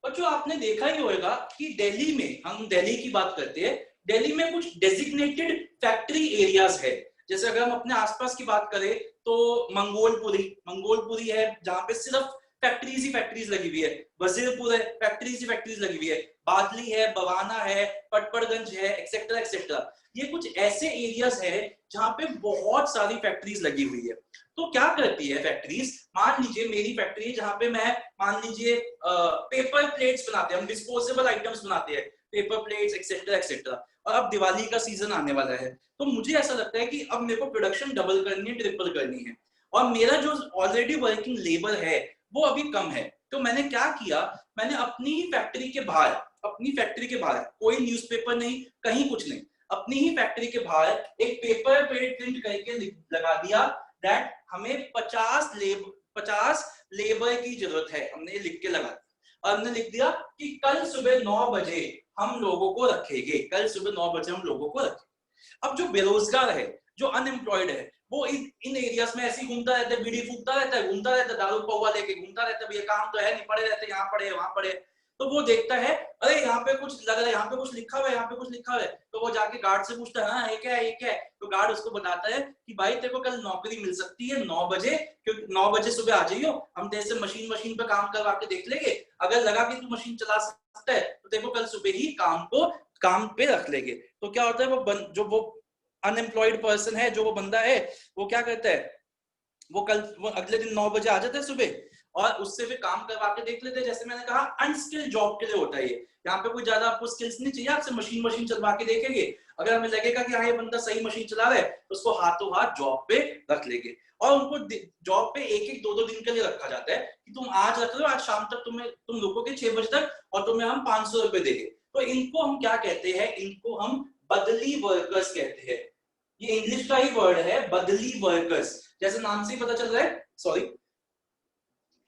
बच्चों आपने देखा ही होगा कि दिल्ली में, हम दिल्ली की बात करते हैं, दिल्ली में कुछ डेजिग्नेटेड फैक्ट्री एरियाज है। जैसे अगर हम अपने आसपास की बात करें तो मंगोलपुरी है, जहां पे सिर्फ फैक्ट्रीज ही फैक्ट्रीज लगी हुई है। वजीरपुर है, फैक्ट्रीज ही फैक्ट्रीज लगी हुई है। बादली है, बवाना है, पटपड़गंज है, एक्सेट्रा एक्सेट्रा। ये कुछ ऐसे एरियाज है जहां पे बहुत सारी फैक्ट्रीज लगी हुई है। तो क्या करती है फैक्ट्रीज? मान लीजिए मेरी फैक्ट्री है जहां पे मैं, मान लीजिए पेपर प्लेट्स बनाते हैं, हम डिस्पोजेबल आइटम्स बनाते हैं, पेपर प्लेट्स एक्सेट्रा एक्सेट्रा, और अब दिवाली का सीजन आने वाला है, तो मुझे ऐसा लगता है कि अब मेरे को प्रोडक्शन डबल करनी है, ट्रिपल करनी है, और मेरा जो ऑलरेडी वर्किंग लेबर है वो अभी कम है। तो मैंने क्या किया, मैंने अपनी ही फैक्ट्री के बाहर, कोई न्यूज़पेपर नहीं, कहीं कुछ नहीं, अपनी ही फैक्ट्री के बाहर एक पेपर प्रिंट करके लगा दिया दैट हमें 50 लेबर की जरूरत है। हमने लिख के लगा दिया, और हमने लिख दिया कि कल सुबह 9 बजे हम लोगों को रखेंगे, कल सुबह 9 बजे हम लोगों को रखेंगे। अब जो बेरोजगार है, जो अनएम्प्लॉयड है, वो इन एरियाज में ऐसे ही घूमता रहता है, बीड़ी फूकता रहता है, घूमता रहता है, दारू पौवा लेके घूमता रहता है, भैया काम तो है नहीं, पड़े रहते, यहाँ पड़े वहां पड़े। तो वो देखता है, अरे यहाँ पे कुछ लग रहा है, यहाँ पे कुछ लिखा हुआ है, यहाँ पे कुछ लिखा हुआ है, तो वो जाके गार्ड से पूछता है, हाँ ये क्या है, ये क्या है? तो गार्ड उसको बताता है कि भाई तेरे को कल नौकरी मिल सकती है 9 बजे, क्योंकि 9 बजे सुबह आ जाइयो, हम तेरे से मशीन पे काम करवा के देख लेंगे, अगर लगा कि तू मशीन चला सकता है तो तेरे को कल सुबह ही काम पे रख लेंगे। तो क्या होता है, जो वो अनएम्प्लॉयड पर्सन है, जो वो बंदा है, वो क्या करता है, वो अगले दिन 9 बजे आ जाता है सुबह, और उससे फिर काम करवा के देख लेते हैं। जैसे मैंने कहा अनस्किल्ड जॉब के लिए होता है ये, यहाँ पे कोई ज्यादा आपको स्किल्स नहीं चाहिए, आपसे मशीन चलवा के देखेंगे, अगर हमें लगेगा कि हाँ ये बंदा सही मशीन चला रहा है तो उसको हाथों हाथ जॉब पे रख लेंगे। और उनको जॉब पे 1-2 दिन के लिए रखा जाता है कि तुम आज रख लो, आज शाम तक तुम रुकोगे 6 बजे तक, और तुम्हें हम 500 रुपए देंगे। तो इनको हम क्या कहते हैं? इनको हम बदली वर्कर्स कहते हैं। ये इंग्लिश का ही वर्ड है, बदली वर्कर्स, जैसे नाम से ही पता चल रहा है। सॉरी,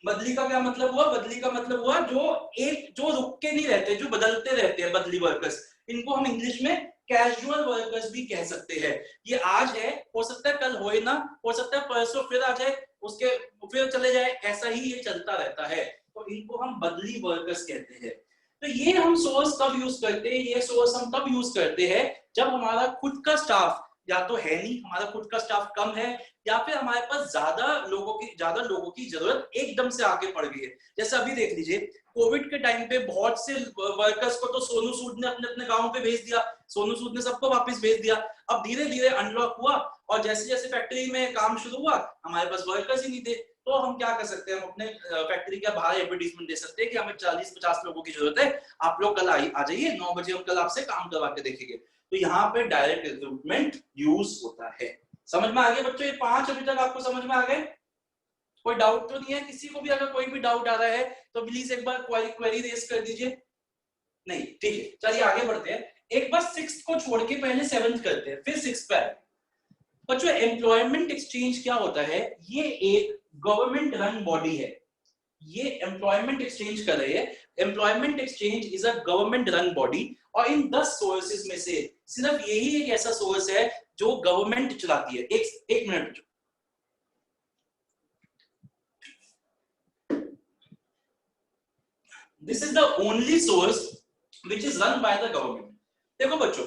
बदली का क्या मतलब हुआ? बदली का मतलब हुआ जो रुक के नहीं रहते, जो बदलते रहते हैं, बदली वर्कर्स। इनको हम इंग्लिश में कैजुअल वर्कर्स भी कह सकते हैं। ये आज है, हो सकता है कल होए ना, हो सकता है परसों फिर आ जाए, उसके फिर चले जाए, ऐसा ही ये चलता रहता है। तो इनको हम बदली वर्कर्स कहते हैं। तो ये हम सोर्स कब यूज करते हैं? ये सोर्स हम तब यूज करते हैं जब हमारा खुद का स्टाफ या तो है नहीं, हमारा खुद का स्टाफ कम है, या फिर हमारे पास ज्यादा लोगों की जरूरत एकदम से आके पड़ गई है। जैसे अभी देख लीजिए, कोविड के टाइम पे बहुत से वर्कर्स को तो सोनू सूद ने अपने अपने गांव पे भेज दिया, सोनू सूद ने सबको वापस भेज दिया। अब धीरे धीरे अनलॉक हुआ और जैसे जैसे फैक्ट्री में काम शुरू हुआ, हमारे पास वर्कर्स ही नहीं थे, तो हम क्या कर सकते हैं, हम अपने फैक्ट्री के बाहर एडवर्टीजमेंट दे सकते हैं कि हमें 40-50 लोगों की जरूरत है, आप लोग कल आ जाइए 9 बजे, हम कल आपसे काम करवा के देखेंगे। तो यहाँ पे डायरेक्ट रिक्रूटमेंट यूज होता है। समझ में आ गया बच्चों? ये 5 अभी तक आपको समझ में आ गए? कोई डाउट तो नहीं है किसी को भी? अगर कोई भी डाउट आ रहा है तो प्लीज एक बार क्वेरी रेज कर दीजिए। नहीं, ठीक है, चलिए आगे बढ़ते हैं। एक बार 6th को छोड़ के पहले 7th करते हैं, फिर 6th पे आए। बच्चों एम्प्लॉयमेंट एक्सचेंज क्या होता है? ये एक गवर्नमेंट रन बॉडी है, ये एम्प्लॉयमेंट एक्सचेंज कर रही है। Employment exchange is a government run body, और इन 10 सोर्सेज में से सिर्फ यही एक ऐसा सोर्स है जो गवर्नमेंट चलाती है। एक minute, this is the only source which is run by the government. देखो बच्चों,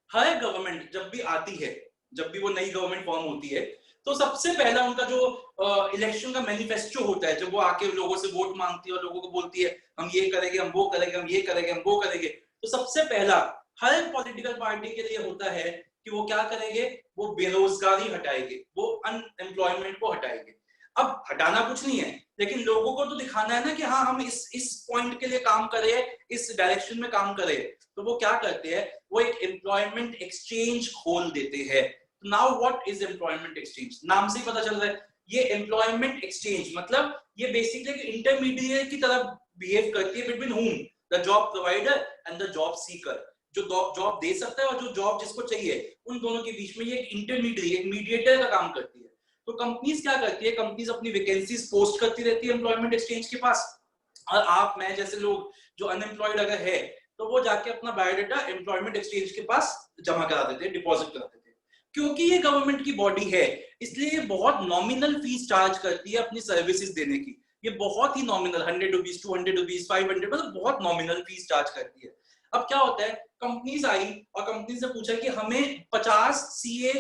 हर गवर्नमेंट जब भी आती है, जब भी वो नई गवर्नमेंट फॉर्म होती है, तो सबसे पहला उनका जो इलेक्शन का मैनिफेस्टो होता है, जब वो आके लोगों से वोट मांगती है और लोगों को बोलती है हम ये करेंगे, हम वो करेंगे, हम ये करेंगे, हम वो करेंगे, तो सबसे पहला हर पॉलिटिकल पार्टी के लिए होता है कि वो क्या करेंगे, वो बेरोजगारी हटाएंगे, वो अनएम्प्लॉयमेंट को हटाएंगे। अब हटाना कुछ नहीं है, लेकिन लोगों को तो दिखाना है ना कि हाँ हम इस पॉइंट के लिए काम करें, इस डायरेक्शन में काम करें। तो वो क्या करते हैं, वो एक एम्प्लॉयमेंट एक्सचेंज खोल देते हैं। Now what is employment exchange? नाम से ही पता चल रहा है, ये एम्प्लॉयमेंट एक्सचेंज मतलब ये बेसिकली इंटरमीडिएट की तरह बिहेव करती है बिटवीन हुम, the job provider and the job seeker. जो जॉब दे सकता है और जो जॉब जिसको चाहिए, उन दोनों के बीच में ये एक इंटरमीडिएट, एक मीडिएटर का काम करती है। तो कंपनीज क्या करती है, कंपनीज अपनी वैकेंसीज पोस्ट करती रहती है एम्प्लॉयमेंट एक्सचेंज के पास, और आप मैं जैसे लोग जो अनएम्प्लॉयड अगर है तो वो जाके अपना बायोडाटा एम्प्लॉयमेंट एक्सचेंज के पास जमा करा देते हैं, डिपॉजिट करा देते हैं। क्योंकि ये गवर्नमेंट की बॉडी है, इसलिए ये बहुत नॉमिनल फीस चार्ज करती है अपनी सर्विसेज देने की। ये बहुत ही नॉमिनल, 100 रुपीज, 200 रुपीज, 500, मतलब बहुत नॉमिनल फीस चार्ज करती है। अब क्या होता है, कंपनीज आई और कंपनी से पूछा कि हमें 50 सीए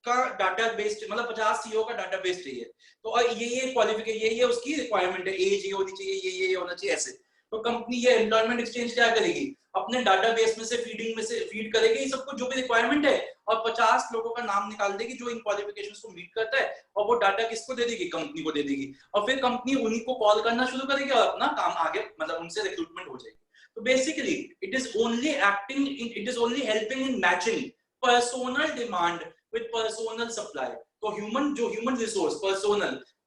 का डाटाबेस, मतलब 50 सीओ का डाटाबेस चाहिए, तो ये क्वालिफिकेशन, ये उसकी रिक्वायरमेंट है, एज ये होनी चाहिए, ये होना चाहिए, ऐसे। तो कंपनी ये एम्प्लॉयमेंट एक्सचेंज क्या करेगी, अपने डाटाबेस में से फीड करेगी ये सब कुछ जो भी रिक्वायरमेंट है, और 50 लोगों का नाम निकाल देगी जो इन क्वालिफिकेशंस को मीट करता है, और वो डाटा किसको दे देगी, कंपनी को दे देगी। और फिर कंपनी उन्हीं को कॉल करना शुरू करेगी और अपना काम आगे, मतलब उनसे रिक्रूटमेंट हो जाएगी। तो basically it is only helping in matching personnel demand with personal supply। तो human resource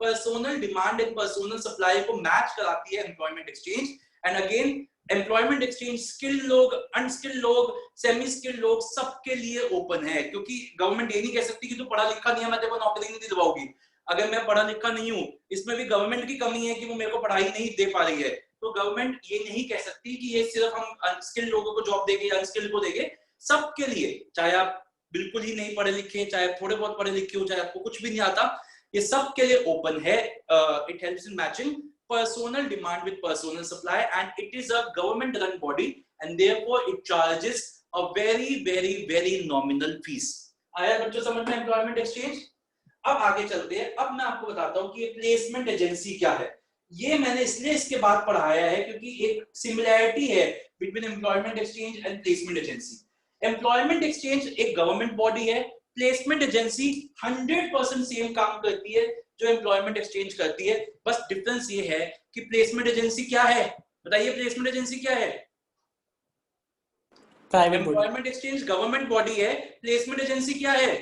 personnel demand and personnel supply को मैच कराती है employment exchange. And again employment exchange skilled लोग, अनस्किल्ड लोग, सेमी स्किल्ड लोग, सबके लिए ओपन है। क्योंकि गवर्नमेंट ये नहीं कह सकती कि तू पढ़ा लिखा नहीं है, मैं तेरे को नौकरी नहीं दिलवाऊंगी। अगर मैं पढ़ा लिखा नहीं हूँ, इसमें भी गवर्नमेंट की कमी है कि वो मेरे को पढ़ाई नहीं दे पा रही है, तो गवर्नमेंट ये नहीं कह सकती कि ये सिर्फ हम अनस्किल्ड लोगों को जॉब देंगे, अनस्किल्ड को देंगे। सबके लिए, चाहे आप बिल्कुल ही नहीं पढ़े लिखे, चाहे थोड़े बहुत पढ़े लिखे हो, चाहे आपको कुछ भी नहीं आता, ये सब के लिए ओपन है। It helps in matching personnel demand with personnel supply and it is a government run body and therefore it charges a very very very nominal fees. आया बच्चों समझ में एम्प्लॉयमेंट एक्सचेंज? अब आगे चलते हैं। अब मैं आपको बताता हूं कि ये प्लेसमेंट एजेंसी क्या है। ये मैंने इसलिए इसके बाद पढ़ाया है क्योंकि एक सिमिलैरिटी है between employment exchange and placement agency. Employment exchange एक गवर्नमेंट बॉडी है, प्लेसमेंट एजेंसी 100% सेम काम करती है जो एम्प्लॉयमेंट एक्सचेंज करती है। बस डिफरेंस ये है कि प्लेसमेंट एजेंसी क्या है, बताइए प्लेसमेंट एजेंसी क्या है? Private body. Employment exchange government body है, प्लेसमेंट एजेंसी क्या है?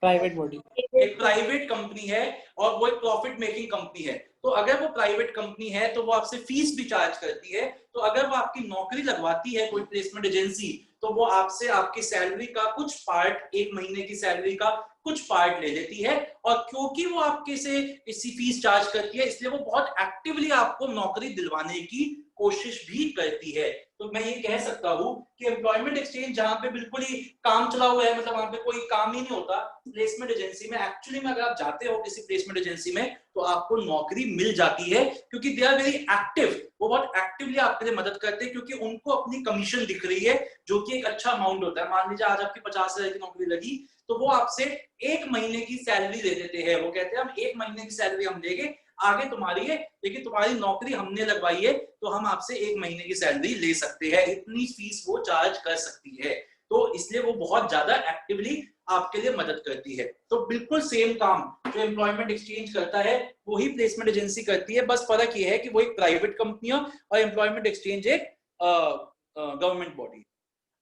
Private body. एक प्राइवेट कंपनी है और वो एक प्रॉफिट मेकिंग कंपनी है। तो अगर वो प्राइवेट कंपनी है तो वो आपसे फीस भी चार्ज करती है। तो अगर वो आपकी नौकरी लगवाती है कोई प्लेसमेंट एजेंसी, तो वो आपसे आपकी सैलरी का कुछ पार्ट, एक महीने की सैलरी का कुछ पार्ट ले लेती है। और क्योंकि वो आपके से इसी फीस चार्ज करती है, इसलिए वो बहुत एक्टिवली आपको नौकरी दिलवाने की कोशिश भी करती है। तो मैं ये कह सकता हूँ कि एम्प्लॉयमेंट एक्सचेंज जहाँ पे बिल्कुल ही काम चला हुआ है, मतलब वहां पे कोई काम ही नहीं होता, प्लेसमेंट एजेंसी में एक्चुअली में अगर आप जाते हो किसी प्लेसमेंट एजेंसी में तो आपको नौकरी मिल जाती है, क्योंकि दे आर वेरी एक्टिव, वो बहुत एक्टिवली आपके लिए मदद करते हैं, क्योंकि उनको अपनी कमीशन दिख रही है जो कि एक अच्छा अमाउंट होता है। मान लीजिए आज आपकी 50,000 की नौकरी लगी तो वो आपसे 1 महीने की सैलरी दे देते हैं। वो कहते हैं हम 1 महीने की सैलरी हम देंगे, आगे तुम्हारी है, लेकिन तुम्हारी नौकरी हमने लगवाई है तो हम आपसे 1 महीने की सैलरी ले सकते हैं, इतनी फीस वो चार्ज कर सकती है। तो इसलिए वो बहुत ज्यादा एक्टिवली आपके लिए मदद करती है। तो बिल्कुल सेम काम जो एम्प्लॉयमेंट एक्सचेंज करता है वही प्लेसमेंट एजेंसी करती है, बस फर्क ये है कि वो एक प्राइवेट कंपनी है और एम्प्लॉयमेंट एक्सचेंज एक गवर्नमेंट बॉडी।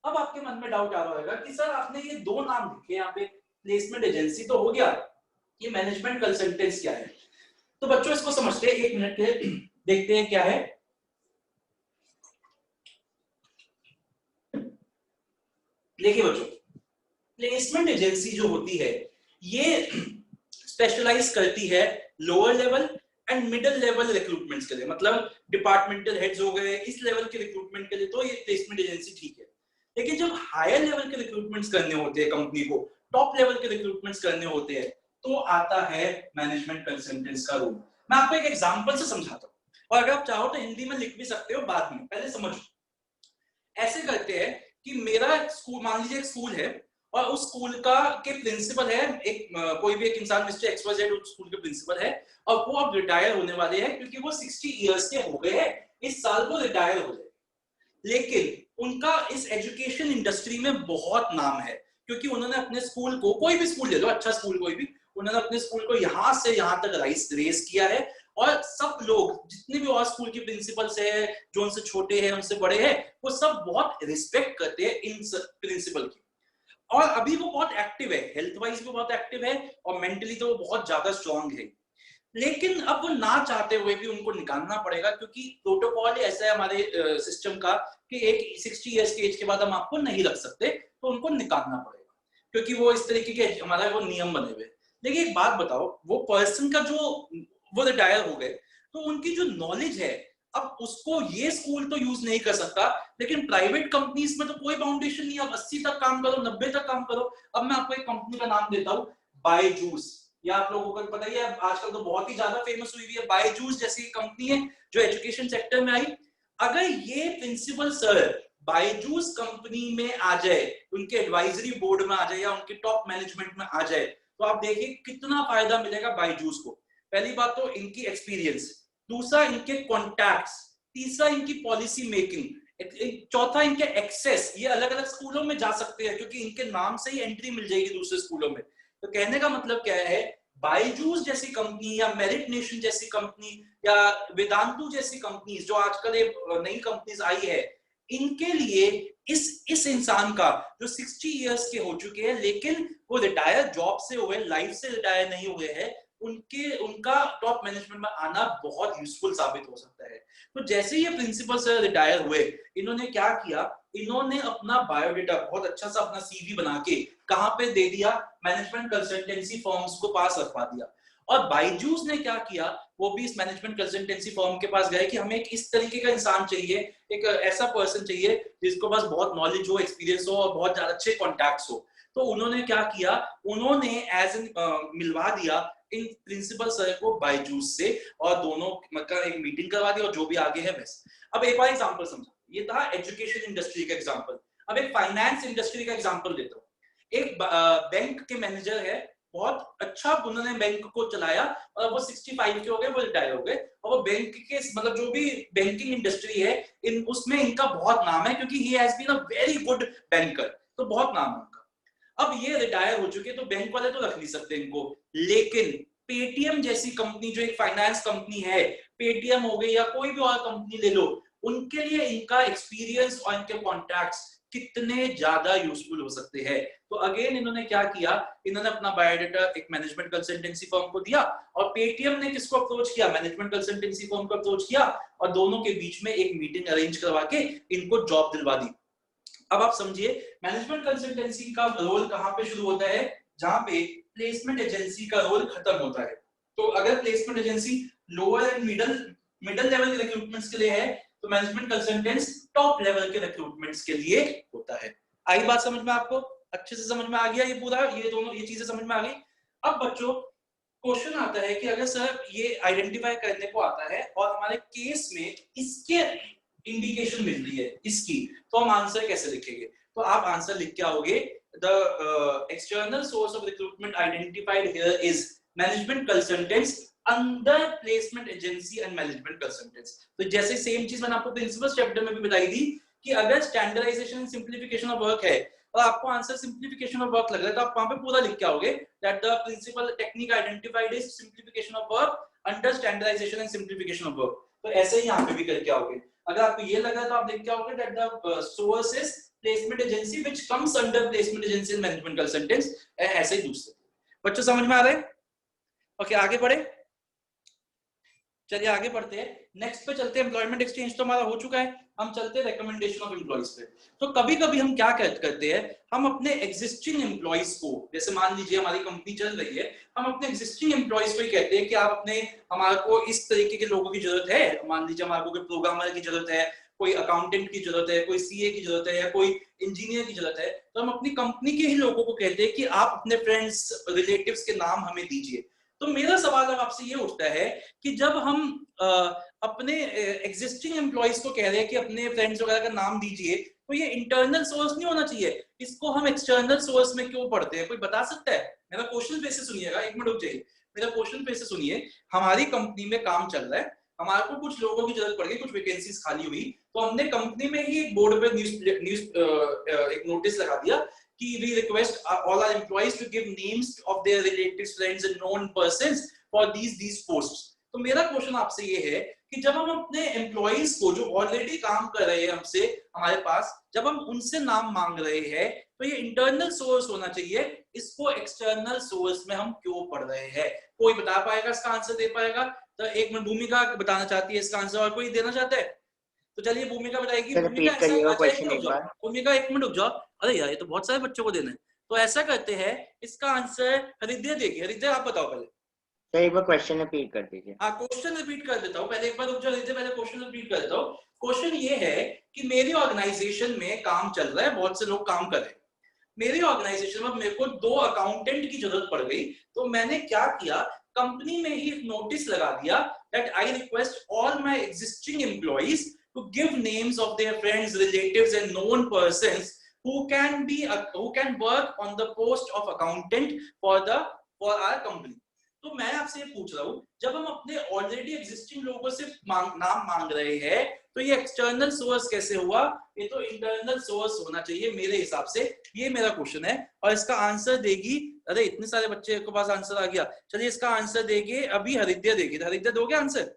अब आपके मन में डाउट आ रहा होगा कि सर आपने ये 2 नाम लिखे यहाँ पे, प्लेसमेंट एजेंसी तो हो गया, ये मैनेजमेंट कंसल्टेंट्स क्या है? तो बच्चों इसको समझते हैं, 1 मिनट के देखते हैं क्या है। देखिए बच्चों, प्लेसमेंट एजेंसी जो होती है ये स्पेशलाइज करती है lower level and middle level recruitments के लिए, मतलब डिपार्टमेंटल हेड्स हो गए, इस लेवल के रिक्रूटमेंट के लिए तो ये प्लेसमेंट एजेंसी ठीक है। लेकिन जब हायर लेवल के रिक्रूटमेंट्स करने होते हैं कंपनी को, टॉप लेवल के रिक्रूटमेंट्स करने होते हैं, तो आता है मैनेजमेंट कंसल्टेंट्स का रोल। मैं आपको एक एग्जांपल से समझाता हूँ, और अगर आप चाहो तो हिंदी में लिख भी सकते हो बाद में, पहले समझो। ऐसे करते हैं कि मेरा स्कूल, मान लीजिए एक स्कूल है और उस स्कूल का के प्रिंसिपल है एक कोई भी एक इंसान, मिस्टर XYZ उस स्कूल के प्रिंसिपल है, और वो अब रिटायर होने वाले हैं क्योंकि वो 60 इयर्स के हो गए हैं, इस साल वो रिटायर हो जाए। लेकिन उनका इस एजुकेशन इंडस्ट्री में बहुत नाम है, क्योंकि उन्होंने अपने स्कूल को, कोई भी स्कूल ले लो, अच्छा स्कूल कोई भी, उन्होंने अपने स्कूल को यहाँ से यहाँ तक रेस किया है, और सब लोग जितने भी और स्कूल के प्रिंसिपल्स है, जो उनसे छोटे हैं उनसे बड़े हैं, वो सब बहुत रिस्पेक्ट करते हैं इन प्रिंसिपल की। और अभी वो बहुत एक्टिव है, हेल्थ वाइज भी बहुत एक्टिव है, और मेंटली तो वो बहुत ज्यादा स्ट्रांग है। लेकिन अब वो ना चाहते हुए भी उनको निकालना पड़ेगा, क्योंकि प्रोटोकॉल ऐसा है हमारे सिस्टम का कि एक 60 इयर्स के एज के बाद हम आपको नहीं रख सकते, तो उनको निकालना पड़ेगा, क्योंकि वो इस तरीके के हमारा वो नियम बने हुए। लेकिन एक बात बताओ, वो पर्सन का जो वो रिटायर हो गए, तो उनकी जो नॉलेज है अब उसको ये स्कूल तो यूज नहीं कर सकता, लेकिन प्राइवेट कंपनीज में तो कोई बाउंडेशन नहीं, अब 80 तक काम करो, 90 तक काम करो। अब मैं आपको एक कंपनी का नाम देता हूँ, बायजूस, या आप लोगों को पता ही है, आजकल तो बहुत ही ज्यादा फेमस हुई है। बायजूस जैसी कंपनी है जो एजुकेशन सेक्टर में आई। अगर ये प्रिंसिपल सर बायजूस कंपनी में आ जाए, उनके एडवाइजरी बोर्ड में आ जाए या उनके टॉप मैनेजमेंट में आ जाए, तो आप देखिए कितना फायदा मिलेगा बायजूस को। पहली बात तो इनकी एक्सपीरियंस, दूसरा इनके कॉन्टैक्ट्स, तीसरा इनकी पॉलिसी मेकिंग, चौथा इनके एक्सेस, ये अलग अलग स्कूलों में जा सकते हैं क्योंकि इनके नाम से ही एंट्री मिल जाएगी दूसरे स्कूलों में। तो कहने का मतलब क्या है, बायजूस जैसी कंपनी या मेरिट नेशन जैसी कंपनी या वेदांतु जैसी कंपनीज जो आजकल नई कंपनीज आई है, इनके लिए इस इंसान का जो 60 इयर्स के हो चुके हैं लेकिन वो रिटायर जॉब से हुए, लाइफ से रिटायर नहीं हुए हैं, उनका टॉप मैनेजमेंट में आना बहुत यूजफुल साबित हो सकता है। तो जैसे ये प्रिंसिपल सर रिटायर हुए, इन्होंने क्या किया, इन्होंने अपना बायोडेटा बहुत अच्छा सा अपना CV बना के कहां पे दे दिया, मैनेजमेंट कंसल्टेंसी फर्म्स को पास रखवा दिया। और बायजूस ने क्या किया, वो भी इस मैनेजमेंट कंसल्टेंसी फर्म के पास गए कि हमें एक इस तरीके का इंसान चाहिए, एक ऐसा पर्सन चाहिए जिसको बस बहुत नॉलेज हो, एक्सपीरियंस हो और बहुत ज्यादा अच्छे कॉन्टैक्ट्स हो। तो उन्होंने क्या किया, उन्होंने एज एन मिलवा दिया इन प्रिंसिपल सर को बायजूस से, और दोनों मतलब एक मीटिंग करवा दी और जो भी आगे है वैसे। अब एक और एग्जांपल समझो, ये था एजुकेशन इंडस्ट्री का एग्जांपल। अब एक फाइनेंस इंडस्ट्री का एग्जांपल देता हूँ। एक बैंक के मैनेजर है, बहुत अच्छा उन्होंने बैंक को चलाया, और वो 65 के हो गए, वो रिटायर हो गए, और वो बैंक के मतलब जो भी बैंकिंग इंडस्ट्री है उसमें इनका बहुत नाम है, क्योंकि he has been a very good banker, तो बहुत नाम है उनका। अब ये रिटायर हो चुके, तो बैंक वाले तो रख नहीं सकते इनको, लेकिन पेटीएम जैसी कंपनी जो एक फाइनेंस कंपनी है, पेटीएम हो गई या कोई भी और कंपनी ले लो, उनके लिए इनका एक्सपीरियंस और इनके कॉन्टैक्ट्स कितने ज्यादा यूजफुल हो सकते हैं। तो अगेन इन्होंने क्या किया, इन्होंने अपना बायोडाटा एक मैनेजमेंट कंसल्टेंसी फर्म को दिया, और पेटीएम ने किसको अप्रोच किया, मैनेजमेंट कंसल्टेंसी फर्म को अप्रोच किया, और दोनों के बीच में एक मीटिंग अरेंज करवा के इनको जॉब दिलवा दी। अब आप समझिए मैनेजमेंट कंसल्टेंसी का रोल कहां पे शुरू होता है, जहां पे प्लेसमेंट एजेंसी का रोल खत्म होता है। तो अगर placement agency lower and middle level के रिक्रूटमेंट्स के लिए है, तो मैनेजमेंट कंसल्टेंट्स टॉप लेवल के रिक्रूटमेंट्स के लिए होता है। आई बात समझ में आपको? अच्छे से समझ में आ गया ये पूरा, ये दोनों ये चीजें समझ में आ गई। अब बच्चों क्वेश्चन आता है कि अगर सर ये आइडेंटिफाई करने को आता है और हमारे केस में इसके इंडिकेशन मिल रही है इसकी, तो हम आंसर कैसे लिखेंगे? तो आप आंसर लिख के आओगे, the external source of recruitment identified here is management consultants under placement agency and management consultants. तो जैसे सेम चीज मैंने आपको प्रिंसिपल चैप्टर में भी बताई थी कि अगर standardisation and simplification of work है और आपको आंसर सिंप्लीफिकेशन ऑफ वर्क लग रहा है, तो आप वहां पे पूरा लिख के आओगे that the principal technique identified is simplification of work under standardisation and simplification of work. तो ऐसे ही यहाँ पे भी करके आओगे। अगर आपको ये लगा तो आप लिख के आओगे that the source is placement agency which comes under placement agency and management consultants. ऐसे ही दूसरे बच्चों समझ में आ रहा है? ओके आगे बढ़े, चलिए आगे बढ़ते हैं। नेक्स्ट पे चलते हैं, एम्प्लॉयमेंट एक्सचेंज तो हमारा हो चुका है, हम चलते हैं रिकमेंडेशन ऑफ एम्प्लॉइज पे। तो कभी कभी हम क्या करते हैं, हम अपने एग्जिस्टिंग एम्प्लॉइज को, जैसे मान लीजिए हमारी कंपनी चल रही है, हम अपने एग्जिस्टिंग एम्प्लॉइज को ही कहते हैं कि आप अपने, हमारे को इस तरीके के लोगों की जरूरत है। मान लीजिए हमारे को कोई प्रोग्रामर की जरूरत है, कोई अकाउंटेंट की जरूरत है, कोई सीए की जरूरत है या कोई इंजीनियर की जरूरत है, तो हम अपनी कंपनी के ही लोगों को कहते हैं कि आप अपने फ्रेंड्स रिलेटिव्स के नाम हमें दीजिए। तो मेरा सवाल अब आपसे ये उठता है कि जब हम अपने एग्जिस्टिंग एम्प्लॉइज को कह रहे हैं कि अपने फ्रेंड्स वगैरह का नाम दीजिए, तो ये इंटरनल सोर्स नहीं होना चाहिए, इसको हम एक्सटर्नल सोर्स में क्यों पढ़ते हैं? कोई बता सकता है? मेरा क्वेश्चन फिर से सुनिएगा, एक मिनट रुक जाइए, मेरा क्वेश्चन फिर से सुनिए। हमारी कंपनी में काम चल रहा है, हमारे को कुछ लोगों की जरूरत पड़ गई, कुछ वैकेंसीज खाली हुई, तो हमने कंपनी में ही एक बोर्ड पे न्यूज एक नोटिस लगा दिया कि we request all our employees to give names of their relatives, friends and known persons for these posts। तो मेरा क्वेश्चन आपसे ये है कि जब हम अपने एम्प्लॉइज को जो ऑलरेडी काम कर रहे हैं हमसे, हमारे पास, जब हम उनसे नाम मांग रहे हैं, तो ये इंटरनल सोर्स होना चाहिए, इसको एक्सटर्नल सोर्स में हम क्यों पढ़ रहे हैं? कोई बता पाएगा इसका आंसर, दे पाएगा? तो एक मिनट, भूमिका बताना चाहती है इसका आंसर, और कोई देना चाहता है? तो चलिए भूमिका बताएगी। भूमिका भूमिका एक मिनट रुक जाओ, अरे यार ये तो बहुत सारे बच्चों को देना है, तो ऐसा करते हैं, इसका आंसर हृदय देगी। हृदय आप बताओ पहले। सर एक बार क्वेश्चन रिपीट कर दीजिए। हाँ क्वेश्चन रिपीट कर देता हूँ, पहले एक बार रुक जाओ हृदय, पहले क्वेश्चन रिपीट कर देता हूँ। क्वेश्चन ये है कि मेरी ऑर्गेनाइजेशन में काम चल रहा है, बहुत से लोग काम कर रहे हैं, मेरी ऑर्गेनाइजेशन में मेरे को 2 अकाउंटेंट की जरूरत पड़ गई, तो मैंने क्या किया, कंपनी में ही नोटिस लगा दिया that I request all my existing employees to give names of their friends, relatives and known persons who can work on the post of accountant for our company। तो मैं आपसे ये पूछ रहा हूँ, जब हम अपने ऑलरेडी एग्जिस्टिंग लोगों से नाम मांग रहे हैं, तो ये एक्सटर्नल सोर्स कैसे हुआ? ये तो इंटरनल सोर्स होना चाहिए मेरे हिसाब से। ये मेरा क्वेश्चन है और इसका आंसर देगी, अरे इतने सारे बच्चे के पास आंसर आ गया, चलिए इसका आंसर देगी अभी हृदय देगी। हृदय दोगे आंसर?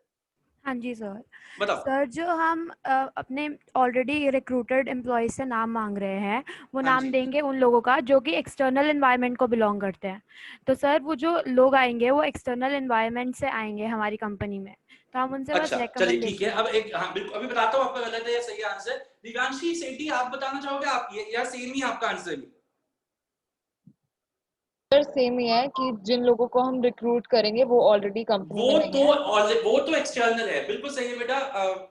हाँ जी सर। बताओ सर जो हम अपने ऑलरेडी रिक्रूटेड एम्प्लॉयज से नाम मांग रहे हैं, वो नाम देंगे उन लोगों का जो कि एक्सटर्नल एनवायरनमेंट को बिलोंग करते हैं। तो सर वो जो लोग आएंगे वो एक्सटर्नल एनवायरनमेंट से आएंगे हमारी कंपनी में, तो हम उनसे बस चलिए ठीक है। अब एक, हाँ बिल्कुल, अभी बताता हूँ आपका गलत है या सही आंसर। दिव्यांशी सेठी आप बताना चाहोगे आप या सेम ही आपका आंसर भी? सर सेम ही है कि जिन लोगों को हम रिक्रूट करेंगे वो ऑलरेडी कंपनी में है। वो तो एक्सटर्नल है, बिल्कुल सही है बेटा।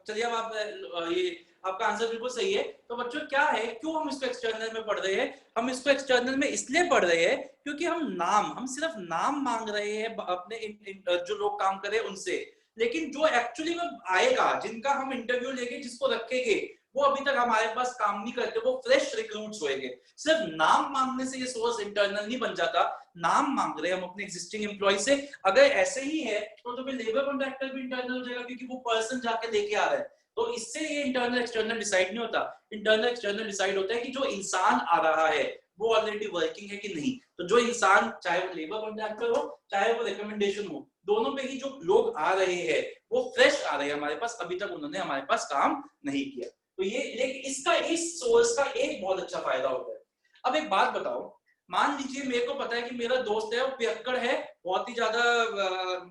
चलिए अब आप ये आपका आंसर बिल्कुल सही है। तो बच्चों क्या है, क्यों हम इसको एक्सटर्नल में पढ़ रहे हैं? हम इसको एक्सटर्नल में इसलिए पढ़ रहे हैं क्योंकि हम सिर्फ नाम मांग रहे हैं अपने जो लोग काम कर रहे हैं उनसे, लेकिन जो एक्चुअली में आएगा, जिनका हम इंटरव्यू लेंगे, जिसको रखेंगे, वो अभी तक हमारे पास काम नहीं करते, वो फ्रेश रिक्रूट्स होएंगे। सिर्फ नाम मांगने से ये सोर्स इंटरनल नहीं बन जाता। नाम मांग रहे हैं हम अपने एग्जिस्टिंग एम्प्लॉय से, अगर ऐसे ही है तो फिर लेबर कॉन्ट्रैक्टर भी इंटरनल हो जाएगा, क्योंकि वो पर्सन जाके लेके आ रहा है। तो इससे ये इंटरनल एक्सटर्नल डिसाइड नहीं होता। इंटरनल एक्सटर्नल डिसाइड होता है कि जो इंसान आ रहा है वो ऑलरेडी वर्किंग है कि नहीं। तो जो इंसान, चाहे वो लेबर कॉन्ट्रैक्टर हो चाहे वो रिकमेंडेशन हो, दोनों पे ही जो लोग आ रहे हैं वो फ्रेश आ रहे हैं हमारे पास, अभी तक उन्होंने हमारे पास काम नहीं किया। तो ये, लेकिन इसका इस सोर्स का एक बहुत अच्छा फायदा होता है। अब एक बात बताओ, मान लीजिए मेरे को पता है कि मेरा दोस्त है, वो पियक्कड़ है, बहुत ही ज्यादा,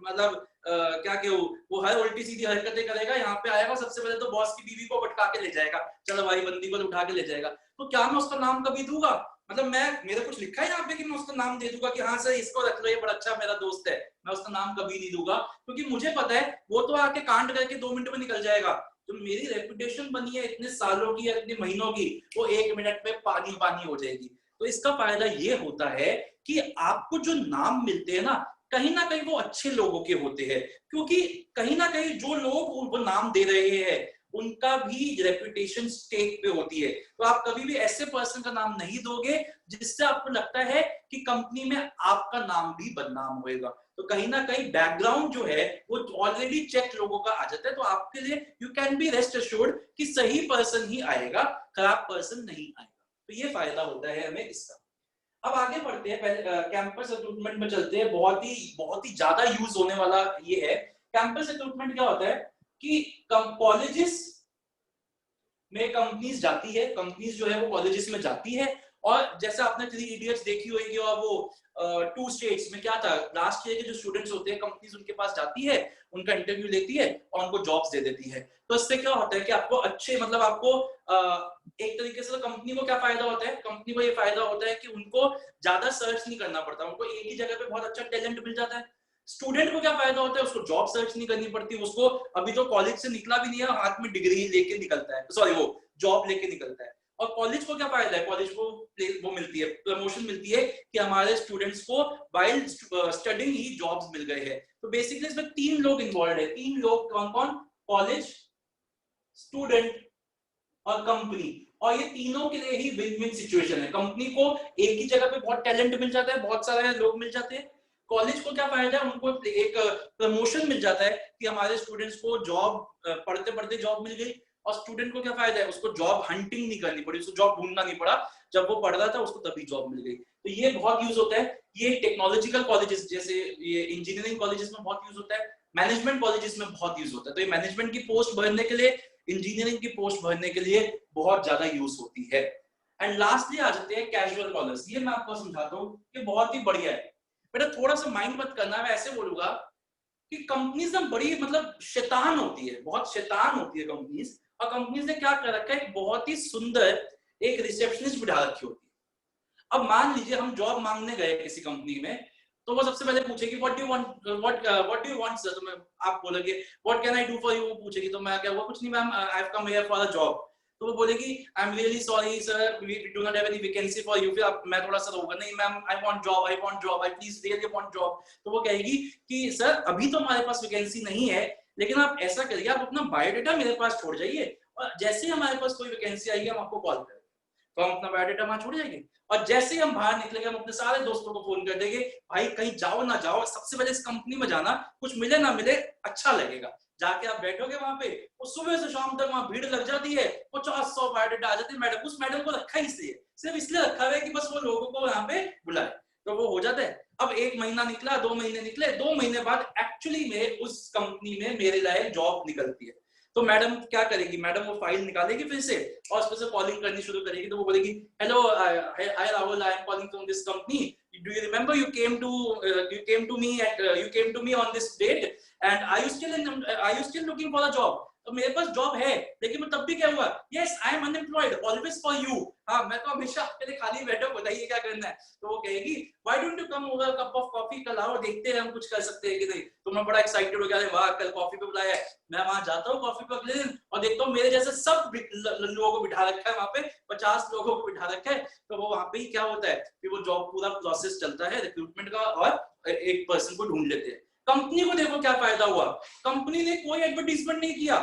मतलब क्या कहूँ, वो हर उल्टी सीधी हरकतें करेगा, यहाँ पे आएगा, सबसे पहले तो बॉस की बीवी को भटका के ले जाएगा, चलो भाई बंदी पर उठा के ले जाएगा। तो क्या मैं उसका नाम कभी दूंगा? मतलब मेरा कुछ लिखा है यहाँ पे कि मैं उसका नाम दे दूंगा कि हाँ सर इसको रख लो, ये बड़ा अच्छा मेरा दोस्त है? मैं उसका नाम कभी नहीं दूंगा, क्योंकि मुझे पता है वो तो आके कांड करके 2 मिनट में निकल जाएगा। जो मेरी रेपुटेशन बनी है इतने सालों की या इतने महीनों की, वो 1 मिनट में पानी पानी हो जाएगी। तो इसका फायदा ये होता है कि आपको जो नाम मिलते हैं ना कहीं वो अच्छे लोगों के होते हैं, क्योंकि कहीं ना कहीं जो लोग वो नाम दे रहे हैं उनका भी रेपुटेशन स्टेक पे होती है। तो आप कभी भी ऐसे पर्सन का नाम नहीं दोगे जिससे आपको लगता है कि कंपनी में आपका नाम भी बदनाम होएगा। तो कहीं ना कहीं बैकग्राउंड जो है वो ऑलरेडी चेक लोगों का आ जाता है। तो आपके लिए you can be rest assured कि सही पर्सन ही आएगा, खराब पर्सन नहीं आएगा। तो ये फायदा होता है हमें इसका। अब आगे बढ़ते हैं, पहले कैंपस रिक्रूटमेंट में चलते हैं। बहुत ही ज्यादा यूज होने वाला ये है। कैंपस रिक्रूटमेंट क्या होता है कि कॉलेजेस में कंपनीज जाती है, कंपनीज जो है वो कॉलेजेस में जाती है, और जैसे आपने 3 इडियट्स देखी होगी और वो 2 स्टेट्स में क्या था, लास्ट ईयर के जो स्टूडेंट्स होते हैं कंपनीज उनके पास जाती है, उनका इंटरव्यू लेती है और उनको जॉब्स दे देती है। तो इससे क्या होता है कि आपको अच्छे मतलब आपको एक तरीके से तो कंपनी को क्या फायदा होता है, कंपनी को ये फायदा होता है कि उनको ज्यादा सर्च नहीं करना पड़ता, उनको एक ही जगह पे बहुत अच्छा टैलेंट मिल जाता है। स्टूडेंट को क्या फायदा होता है, उसको जॉब सर्च नहीं करनी पड़ती, उसको अभी तो कॉलेज से निकला भी नहीं है, हाथ में डिग्री लेके निकलता है, सॉरी वो जॉब लेके निकलता है। और कॉलेज को क्या फायदा है, कॉलेज को वो मिलती है, प्रमोशन मिलती है कि हमारे स्टूडेंट्स को वाइल स्टडिंग ही जॉब्स मिल गए हैं। तो बेसिकली इसमें 3 लोग इन्वॉल्व है। 3 लोग कौन कौन, कॉलेज, स्टूडेंट और कंपनी। और ये तीनों के लिए ही विन विन सिचुएशन है। कंपनी को एक ही जगह पे बहुत टैलेंट मिल जाता है, बहुत सारे लोग मिल जाते हैं। कॉलेज को क्या फायदा है, उनको एक प्रमोशन मिल जाता है कि हमारे स्टूडेंट्स को जॉब पढ़ते पढ़ते जॉब मिल गई। और स्टूडेंट को क्या फायदा है, उसको जॉब हंटिंग नहीं करनी पड़ी, उसको जॉब ढूंढना नहीं पड़ा, जब वो पढ़ रहा था उसको तभी जॉब मिल गई। तो ये बहुत यूज होता है। ये टेक्नोलॉजिकल कॉलेजेस जैसे ये इंजीनियरिंग कॉलेजेस में बहुत यूज होता है, मैनेजमेंट कॉलेजेस में बहुत यूज होता है। तो ये मैनेजमेंट की पोस्ट भरने के लिए, इंजीनियरिंग की पोस्ट भरने के लिए बहुत ज्यादा यूज होती है। एंड लास्टली आ जाते हैं कैजुअल कॉलर्स। ये मैं आपको समझाता हूँ कि बहुत ही बढ़िया है, बेटा थोड़ा सा माइंड मत करना। मैं ऐसे बोलूंगा कि कंपनीज ना बड़ी मतलब शैतान होती है, बहुत शैतान होती है कंपनीज। और कंपनीज ने क्या कर रखा है, एक बहुत ही सुंदर एक रिसेप्शनिस्ट बिठा रखी होती है। अब मान लीजिए हम जॉब मांगने गए किसी कंपनी में, तो वो सबसे पहले पूछेगी what do you want sir. तो मैं आप बोलोगे what can I do for you, वो पूछेगी तो मैं क्या, वो कुछ नहीं ma'am, I have come here for a job. तो वो बोलेगी I am really sorry sir, we do not have any vacancy for you. फिर मैं थोड़ा सा रोगा, नहीं ma'am I want job, I please really want job. तो वो कहेगी कि सर अभी तो हमारे पास वैकेंसी नहीं है, लेकिन आप ऐसा करिए, आप अपना बायोडाटा मेरे पास छोड़ जाइए, और जैसे ही हमारे पास कोई वैकेंसी आएगी हम आपको कॉल करेंगे। तो हम अपना बायोडाटा वहां छोड़ जाएंगे, और जैसे ही हम बाहर निकलेंगे हम अपने सारे दोस्तों को फोन कर देंगे, भाई कहीं जाओ ना जाओ, सबसे पहले इस कंपनी में जाना, कुछ मिले ना मिले अच्छा लगेगा। जाके आप बैठोगे वहां पे, वो सुबह से शाम तक वहां भीड़ लग जाती है, 50-100 बायोडाटा आ जाते हैं। मैडम उस मैडम को रखा इसलिए, सिर्फ इसलिए रखा हुआ है कि बस वो लोगों को यहाँ पे बुलाए, तो वो हो जाता है। अब 1 महीना निकला, 2 महीने निकले, 2 महीने बाद एक्चुअली में उस कंपनी में मेरे लायक जॉब निकलती है। तो मैडम क्या करेगी, मैडम वो फाइल निकालेगी फिर से और उसमें से कॉलिंग करनी शुरू करेगी। तो वो बोलेगी hello hi Rahul, I am calling from this company, do you remember you came to me on this date and are you still looking for a job। तो मेरे पास जॉब है, लेकिन मैं तब भी क्या हुआ, yes I am unemployed always for you। हाँ मैं तो हमेशा आपके लिए खाली बैठा हूँ, बताइए क्या करना है। तो वो कहेगी why don't you come over a cup of coffee, कल आओ देखते हैं हम कुछ कर सकते हैं कि नहीं। तो मैं बड़ा एक्साइटेड हो गया, वाह कल कॉफी पे बुलाया है। मैं वहां जाता हूँ कॉफी पे अगले दिन और देखता हूँ मेरे जैसे सब लोगों को बिठा रखा है वहां पे, 50 लोगों को बिठा रखा है। तो वो वहां पे ही क्या होता है कि वो जॉब पूरा प्रोसेस चलता है रिक्रूटमेंट का, और एक पर्सन को ढूंढ लेते हैं। कंपनी को देखो क्या फायदा हुआ, कंपनी ने कोई एडवर्टीजमेंट नहीं किया,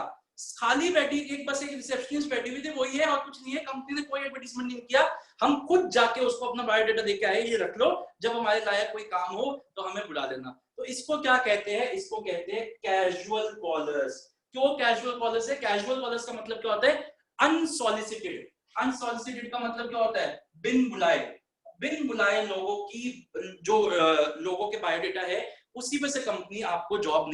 खाली बैठी एक रिसेप्शनिस्ट बैठी हुई थी, वही है और कुछ नहीं है। कंपनी ने कोई एडवर्टीजमेंट नहीं किया, हम खुद जाके उसको अपना बायोडाटा देके आए, ये रख लो, जब हमारे लायक कोई काम हो तो हमें बुला लेना। तो इसको क्या कहते हैं, इसको कहते हैं कैजुअल कॉलर्स। क्यों कैजुअल कॉलर्स है, कैजुअल कॉलर्स का मतलब क्या होता है, अनसॉलिसिटेड। अनसॉलिसिटेड का मतलब क्या होता है, बिन बुलाए लोगों की, जो लोगों के बायोडाटा है उसी में से कंपनी आपको जॉब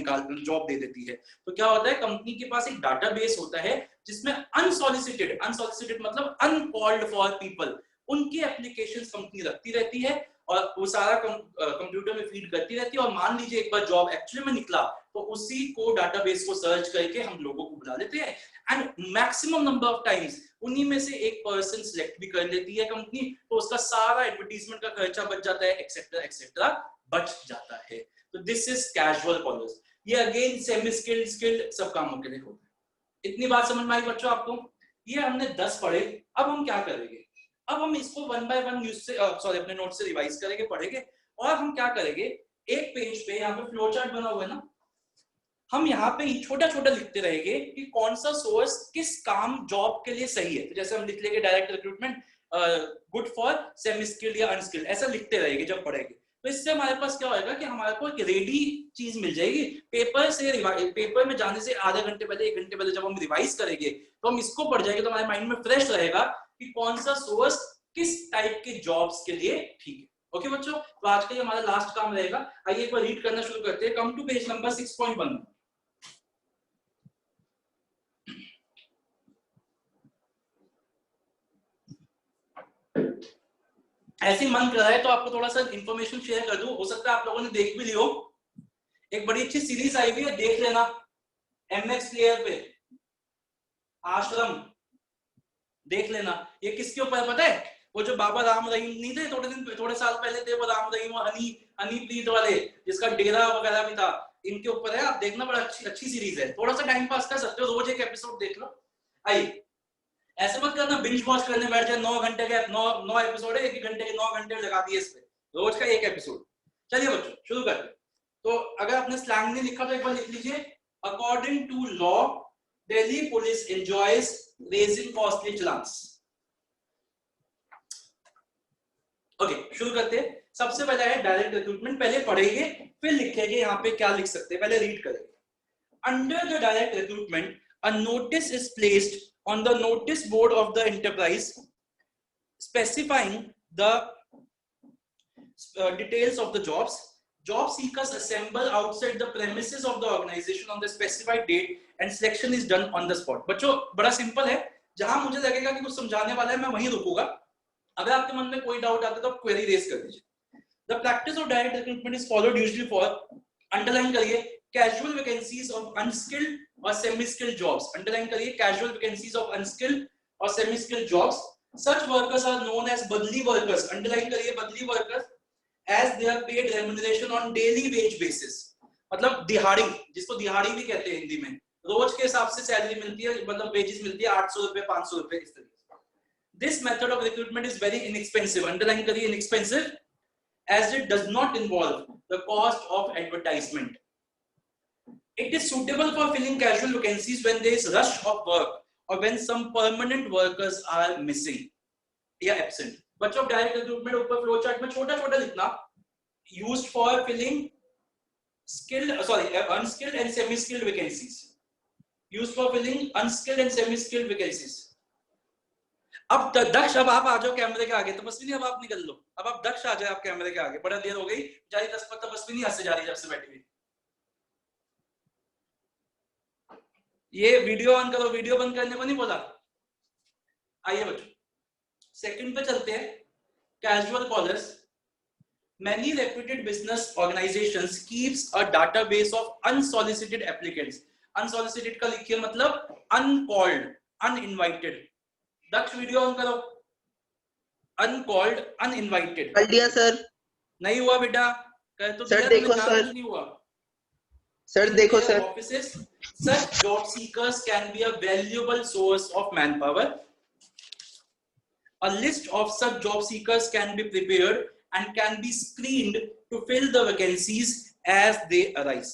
दे देती है। तो क्या होता है, कंपनी के पास एक डाटाबेस होता है जिसमें अनसॉलिसिटेड मतलब अनकॉल्ड फॉर पीपल, उनकी एप्लीकेशंस कंपनी रखती रहती है और वो सारा कंप्यूटर में फीड करती रहती है। और मान लीजिए एक बार जॉब एक्चुअली में निकला तो उसी को डाटाबेस को सर्च करके हम लोगों को बुला लेते हैं। And maximum number of times उन्हीं में से एक पर्सन सिलेक्ट भी कर लेती है कंपनी, तो उसका सारा एडवर्टीजमेंट का खर्चा बच जाता है, एक्सेट्रा बच जाता है। तो दिस इज कैजुअल कॉलर्स। ये अगेन सेमी स्किल्ड सब कामों के लिए होता है। इतनी बात समझ में आई बच्चों आपको? ये हमने 10 पढ़े। अब हम क्या करेंगे, अब हम इसको 1 बाय 1 न्यूज से अपने नोट से रिवाइज करेंगे, पढ़ेंगे। और हम क्या करेंगे, एक पेज पे यहाँ पे फ्लो चार्ट बना हुआ है ना, हम यहाँ पे छोटा छोटा लिखते रहेंगे कि कौन सा सोर्स किस काम जॉब के लिए सही है। तो जैसे हम लिख लेंगे direct recruitment good for semi skilled या अनस्किल्ड, ऐसा लिखते रहेंगे जब पढ़ेंगे। तो इससे हमारे पास क्या होगा कि हमारे को एक रेडी चीज मिल जाएगी। पेपर में जाने से आधे घंटे पहले 1 घंटे पहले जब हम रिवाइज करेंगे तो हम इसको पढ़ जाएंगे, तो हमारे माइंड में फ्रेश रहेगा कि कौन सा सोर्स किस टाइप के जॉब्स के लिए ठीक है। ओके बच्चों, तो आज का ये हमारा लास्ट काम रहेगा। आइए एक बार रीड करना शुरू करते हैं। Come to page number 6.1। ऐसे मन कर रहा है तो आपको थोड़ा सा इंफॉर्मेशन शेयर कर दूं, हो सकता है आप लोगों ने देख भी लियो। एक बड़ी अच्छी सीरीज आई हुई है, देख लेना, MX प्लेयर पे, आश्रम, देख लेना। ये किसके ऊपर पता है? वो जो बाबा राम रहीम नहीं थे, थोड़े साल पहले थे, वो राम रहीम और हनीप्रीत वाले, जिसका डेरा वगैरह भी था, इनके ऊपर है। आप देखना, बड़ा अच्छी सीरीज है, थोड़ा सा टाइम पास कर सकते हो, रोज एक एपिसोड देख लो। आइए, ऐसे मत करना बिंज वॉच करने बैठ जाए, 9 घंटे के 9 एपिसोड है, 1 घंटे के 9 घंटे लगा दिए इस पे, रोज का एक एपिसोड। चलिए बच्चों शुरू करते हैं। तो अगर आपने स्लैंग नहीं लिखा तो एक बार लिख लीजिए। According to law Delhi police enjoys raising costly challans. Okay, शुरू करते हैं। सबसे पहले है डायरेक्ट रिक्रूटमेंट, पहले पढ़ेंगे फिर लिखेंगे यहाँ पे क्या लिख सकते हैं, पहले रीड करेंगे। Under the direct recruitment a notice is placed on the notice board of the enterprise specifying the details of the jobs. Job seekers assemble outside the premises of the organization on the specified date and selection is done on the spot. बच्चों बड़ा simple है, जहां मुझे लगेगा कि कुछ समझाने वाला है मैं वहीं रुकूंगा। अगर आपके मन में कोई डाउट आता है तो आप क्वेरी रेज कर दीजिए। The practice of direct recruitment is followed usually for, underline करिए, casual vacancies of unskilled or semi-skilled jobs. Underline करिए, casual vacancies of unskilled or semi-skilled jobs. Such workers are known as badli workers. Underline करिए, badli workers, as they are paid remuneration on daily wage basis. मतलब दिहाड़ी, जिसको दिहाड़ी भी कहते हैं हिंदी में, रोज के हिसाब से सैलरी मिलती है, मतलब वेजेस मिलती है 800 रुपए 500 रुपए इस तरीके से। This method of recruitment is very inexpensive. Underline करिए, inexpensive, as it does not involve the cost of advertisement. It is suitable for filling casual vacancies when there is rush of work or when some permanent workers are missing या absent. बच्चों direct recruitment ऊपर flow chart में छोटा छोटा लिखना, used for filling unskilled and semi skilled vacancies. Used for filling unskilled and semi skilled vacancies. अब दक्ष, अब आप आ जाओ कैमरे के आगे। तपस्विनी अब आप निकल लो, अब आप दक्ष आ जाए आप कैमरे के आगे, बड़ा देर हो गई, जारी तपस्विनी हंसे जा रही जब से बैठी हुई। ये वीडियो ऑन करो, वीडियो बंद करने को नहीं बोला। आइए बच्चों सेकंड पे चलते हैं। Casual callers, many reputed business organizations keeps a database of unsolicited applicants. Unsolicited का लिखिए मतलब uncalled, uninvited। Daksh video on करो। uncalled, uninvited। कर दिया सर। नहीं हुआ बेटा, कह तो सर देखो सर, नहीं हुआ सर देखो sir. Offices, such job seekers can be a valuable source of manpower. A list of such job seekers can be prepared and can be screened to fill the vacancies as they arise.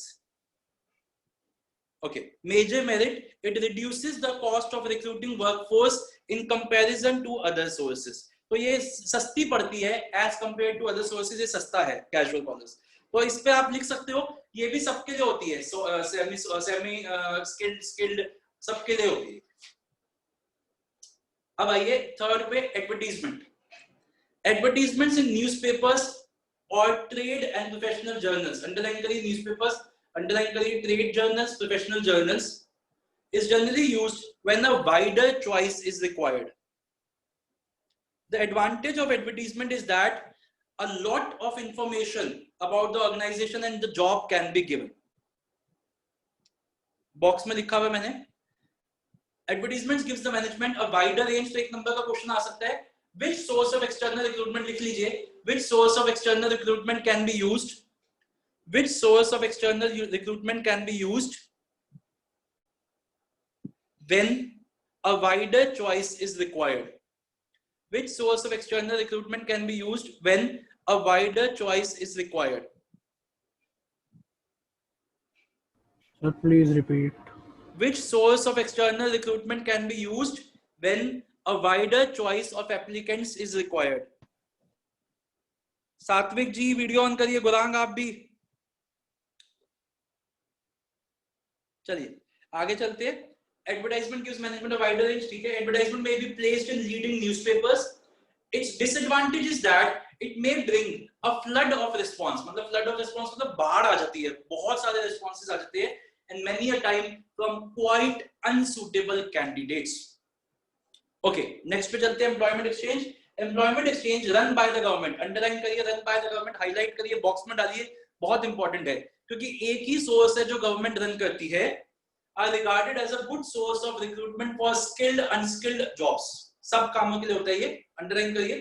Okay, major merit, it reduces the cost of recruiting workforce in comparison to other sources. तो ये सस्ती पड़ती है as compared to other sources, ये सस्ता है casual callers. तो इस पे आप लिख सकते हो, ये भी सबके लिए होती है, सेमी स्किल्ड सबके लिए होती है। अब आइए थर्ड पे, एडवर्टीजमेंट। एडवर्टीजमेंट्स इन न्यूज़पेपर्स और trade and professional journals. Underline करिए न्यूज़पेपर्स, अंडरलाइन करिए trade journals, professional journals, is generally used when a wider choice is required. The advantage of advertisement is that a lot of information about the organization and the job can be given. Box में लिखा हुआ मैंने, advertisements gives the management a wider range। तो एक number का question आ सकता है, which source of external recruitment, लिख लीजिए, which source of external recruitment can be used, which source of external recruitment can be used when a wider choice is required. Which source of external recruitment can be used when a wider choice is required? Sir, please repeat. Which source of external recruitment can be used when a wider choice of applicants is required? सात्विक जी video on करिए, गुरांग आप भी। चलिए आगे चलते हैं। Advertisement gives management a wider range, ठीक है। Advertisement may be placed in leading newspapers. Its disadvantage is that it may bring a flood of response, मतलब flood of response मतलब बाढ़ आ जाती है, बहुत सारे responses आ जाते हैं, and many a time from quite unsuitable candidates. Okay, next पे चलते हैं employment exchange. Employment exchange run by the government, underline करिए, run by the government, highlight करिए, box में डालिए, बहुत important है, क्योंकि एक ही source है जो government run करती है, are regarded as a good source of recruitment for skilled unskilled jobs. सब कामों के लिए होता है ये, underline करिए।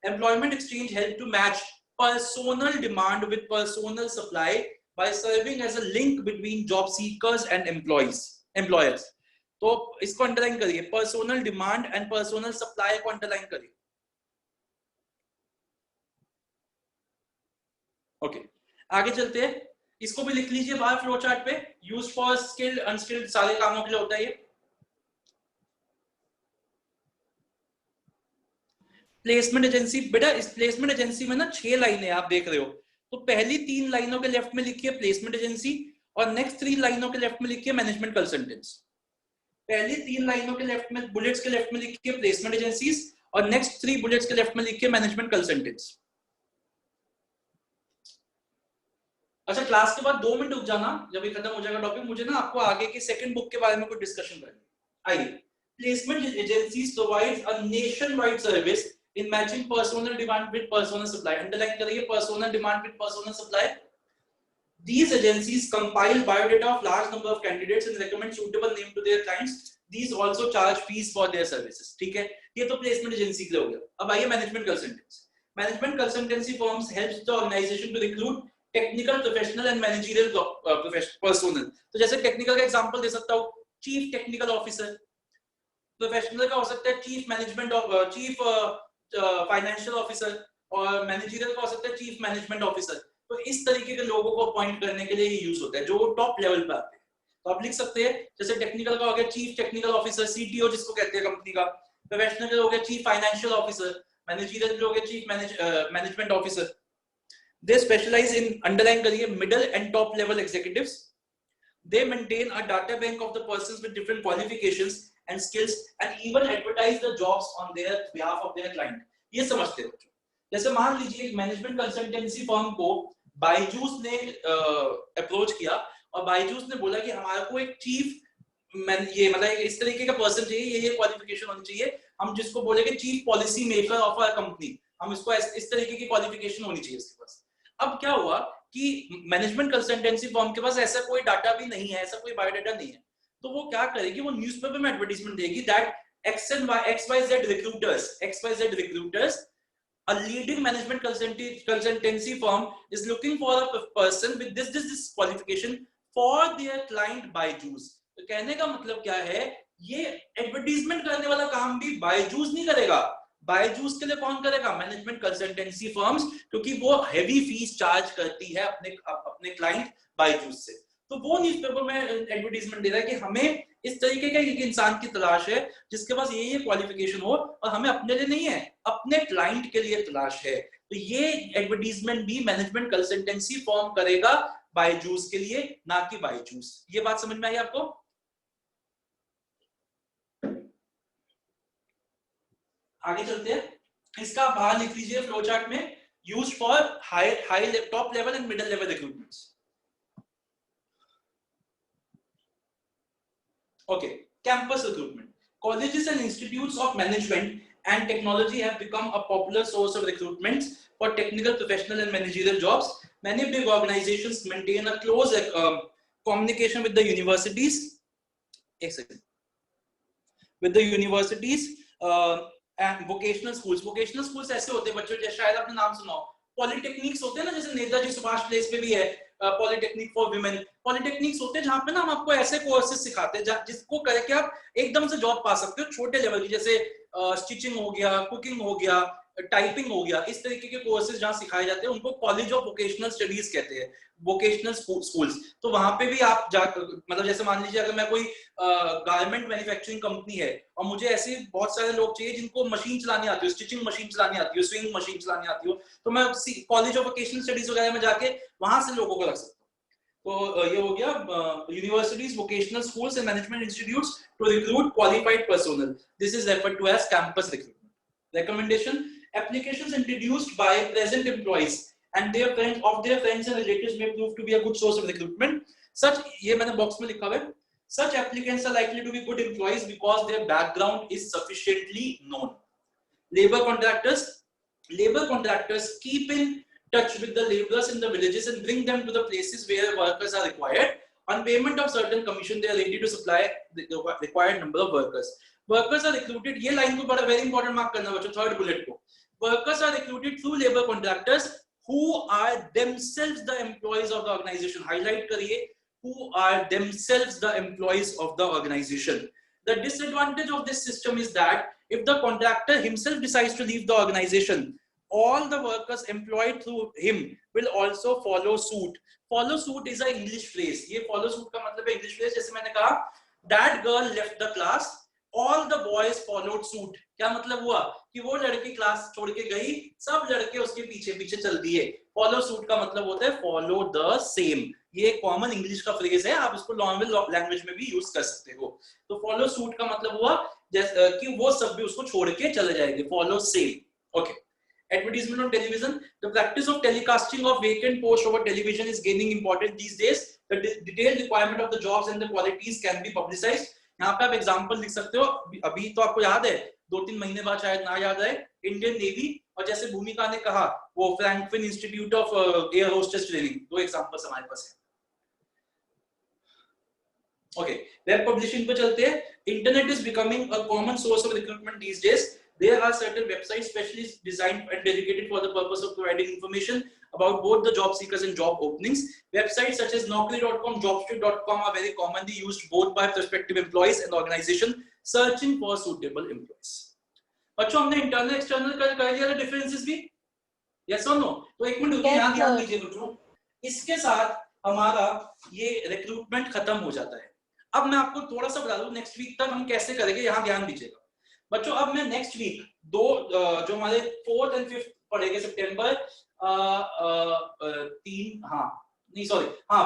Employment exchange help to match personal demand with personal supply by serving as a link between job seekers and employers. तो इसको अंडरलाइन करिए, personnel demand and personnel supply को अंडरलाइन करिए। ओके, आगे चलते हैं। इसको भी लिख लीजिए बाहर फ्लो चार्ट पे, यूज फॉर स्किल्ड अनस्किल्ड, सारे कामों के लिए होता है ये। प्लेसमेंट एजेंसी, बेटा इस प्लेसमेंट एजेंसी में ना 6 लाइनें आप देख रहे हो, तो पहली 3 लाइनों के लेफ्ट में लिखिए प्लेसमेंट एजेंसी और नेक्स्ट 3 लाइनों के लेफ्ट में लिखिए मैनेजमेंट कंसल्टेंट्स। पहली 3 लाइनों के लेफ्ट में, बुलेट्स के लेफ्ट में लिखिए प्लेसमेंट एजेंसीज और नेक्स्ट 3 बुलेट्स के लेफ्ट में लिखिए मैनेजमेंट कंसल्टेंट्स। अच्छा, क्लास के बाद 2 मिनट रुक जाना, जब ये खत्म हो जाएगा टॉपिक, मुझे ना आपको आगे की सेकंड बुक के बारे में कुछ डिस्कशन करनी। आइए, placement agencies provides a nation wide service in matching personal demand with personal supply. Underline करिए, personal demand with personal supply. These agencies compile biodata of large number of candidates and recommend suitable name to their clients. These also charge fees for their services. ठीक है, ये तो placement agency के लिए हो गया। अब आइए management consultants. Management consultancy firms helps the organisation to recruit technical, professional and managerial personnel. तो जैसे टेक्निकल का एग्जांपल दे सकता हूँ, चीफ टेक्निकल ऑफिसर। प्रोफेशनल का हो सकता है chief management, chief financial officer, और मैनेजरियल का हो सकता है चीफ मैनेजमेंट ऑफिसर। तो इस तरीके के लोगों को अपॉइंट करने के लिए ये यूज होता है, जो टॉप लेवल पे आते हैं। तो आप लिख सकते हैं, जैसे टेक्निकल का हो गया चीफ टेक्निकल ऑफिसर, सीटीओ जिसको कहते हैं कंपनी का। प्रोफेशनल का हो गया चीफ फाइनेंशियल ऑफिसर, मैनेजरियल का हो गया चीफ मैनेजमेंट ऑफिसर। दे स्पेशलाइज इन, अंडरलाइन करिए, middle and top level executives. They maintain a data bank of the persons with different qualifications and skills and even advertise the jobs on their behalf of their client. ये समझते हो? जैसे मान लीजिए एक management consultancy firm को बायजूस ने approach किया और बायजूस ने बोला कि हमारे को एक चीफ, ये मतलब इस तरीके का पर्सन चाहिए, ये क्वालिफिकेशन होनी चाहिए, हम जिसको बोलेंगे chief policy maker of a company, हम इसको इस तरीके की क्वालिफिकेशन होनी चाहिए इसके पास। अब क्या हुआ कि मैनेजमेंट कंसल्टेंसी फर्म के पास ऐसा कोई डाटा भी नहीं है, ऐसा कोई बायोडाटा नहीं है, तो वो क्या करेगी, वो न्यूज़पेपर में एडवर्टाइजमेंट देगी that XYZ recruiters, a leading management consultancy firm is looking for a person with this qualification for their client Byju's। तो कहने का मतलब क्या है, ये एडवर्टाइजमेंट करने वाला काम भी बायजूस नहीं करेगा। बायजूस के लिए कौन करेगा? मैनेजमेंट कंसल्टेंसी फर्म्स, क्योंकि वो हेवी फीस चार्ज करती है अपने क्लाइंट बायजूस से। तो वो न्यूज़पेपर में एडवर्टाइजमेंट दे रहा है कि हमें इस तरीके का एक इंसान की तलाश है जिसके पास ये क्वालिफिकेशन हो, और हमें अपने लिए नहीं है, अपने क्लाइंट के लिए तलाश है। तो ये एडवर्टाइजमेंट भी मैनेजमेंट कंसल्टेंसी फर्म करेगा बायजूस के लिए, ना कि बायजूस। ये बात समझ में आई आपको? आगे चलते हैं, इसका बाहर लिख लीजिए फ्लो चार्ट में, use for high top level and middle level recruitments. Okay, campus recruitment. Colleges and institutes of management and technology have become a popular source of recruitment for technical, professional, and managerial jobs. Many big organizations maintain a close communication with the universities. With the universities and vocational schools. Vocational schools ऐसे होते हैं बच्चों, जैसे शायद आपने नाम सुना हो, पॉलिटेक्निक्स होते हैं ना, जैसे नेताजी सुभाष प्लेस पे भी है पॉलिटेक्निक फॉर वुमेन, पॉलिटेक्निक्स होते हैं जहाँ पे ना हम आपको ऐसे कोर्सेज सिखाते हैं जिसको करके आप एकदम से जॉब पा सकते हो छोटे लेवल की, जैसे स्टिचिंग हो गया, कुकिंग हो गया, टाइपिंग हो गया, इस तरीके के कोर्सेज जहाँ सिखाए जाते हैं उनको कॉलेज ऑफ वोकेशनल स्टडीज कहते हैं, वोकेशनल स्कूल्स। तो वहां पे भी आप जा, मतलब जैसे मान लीजिए अगर मैं कोई गारमेंट मैन्युफैक्चरिंग कंपनी है और मुझे ऐसे बहुत सारे लोग चाहिए जिनको मशीन चलानी आती हो, स्टिचिंग मशीन चलानी आती हो, स्विंग मशीन चलानी आती हो, तो मैं कॉलेज ऑफ वोकेशनल स्टडीज वगैरह में जाके वहां से लोगों को रख सकता हूँ। तो ये हो गया universities, vocational schools and management institutes to recruit qualified personnel, this is referred to as campus recruitment. Recommendation, applications introduced by present employees and their friends and relatives may prove to be a good source of recruitment. Such, ये मैंने box में लिखा हुआ है, such applicants are likely to be good employees because their background is sufficiently known. Labor contractors keep in touch with the laborers in the villages and bring them to the places where workers are required. On payment of certain commission, they are ready to supply the required number of workers. Workers are recruited, ये line को बड़ा very important mark करना बच्चों, third bullet को। Workers are recruited through labor contractors who are themselves the employees of the organization. Highlight करिए, who are themselves the employees of the organization. The disadvantage of this system is that if the contractor himself decides to leave the organization, all the workers employed through him will also follow suit. Follow suit is a English phrase. ये follow suit का मतलब है English phrase, जैसे मैंने कहा, that girl left the class, all the boys followed suit. क्या मतलब हुआ कि वो लड़की क्लास छोड़ के गई, सब लड़के उसके पीछे पीछे चल दिए। फॉलो सूट का मतलब होता है फॉलो द सेम। ये कॉमन इंग्लिश का फ्रेज है, आप इसको नॉर्मल लैंग्वेज में भी यूज कर सकते हो। तो फॉलो सूट का मतलब हुआ जैसे कि वो सब भी उसको छोड़ के चले जाएंगे, follow same. Okay. Advertisement on television. The practice of telecasting of vacant posts over television is gaining importance these days. The detailed requirement of the jobs and the qualities can be publicized. यहाँ पे आप example लिख सकते हो। अभी तो आपको याद है, 2-3 महीने बाद शायद ना याद आए, इंडियन नेवी और जैसे भूमिका ने कहा वो Frankfinn institute of air hostess training, दो एग्जांपल्स हमारे पास है। ओके, वेब पब्लिशिंग पे चलते हैं। Internet is becoming a common source of recruitment these days. There are certain websites specially designed and dedicated for the purpose of providing information about both the job seekers and job openings. Websites such as Naukri.com, Jobstreet.com are very commonly used both by prospective employees and organizations searching for suitable employees. बच्चों हमने internal external कर दिया था differences भी, yes और no? तो एक minute रुकिए, यहाँ ध्यान दीजिए बच्चों। इसके साथ हमारा ये रिक्रूटमेंट खत्म हो जाता है। अब मैं आपको थोड़ा सा बता दूं नेक्स्ट वीक तक हम कैसे करेंगे, यहाँ ध्यान दीजिएगा बच्चों। अब मैं नेक्स्ट वीक जो हमारे 4th and 5th पढ़ेंगे सितंबर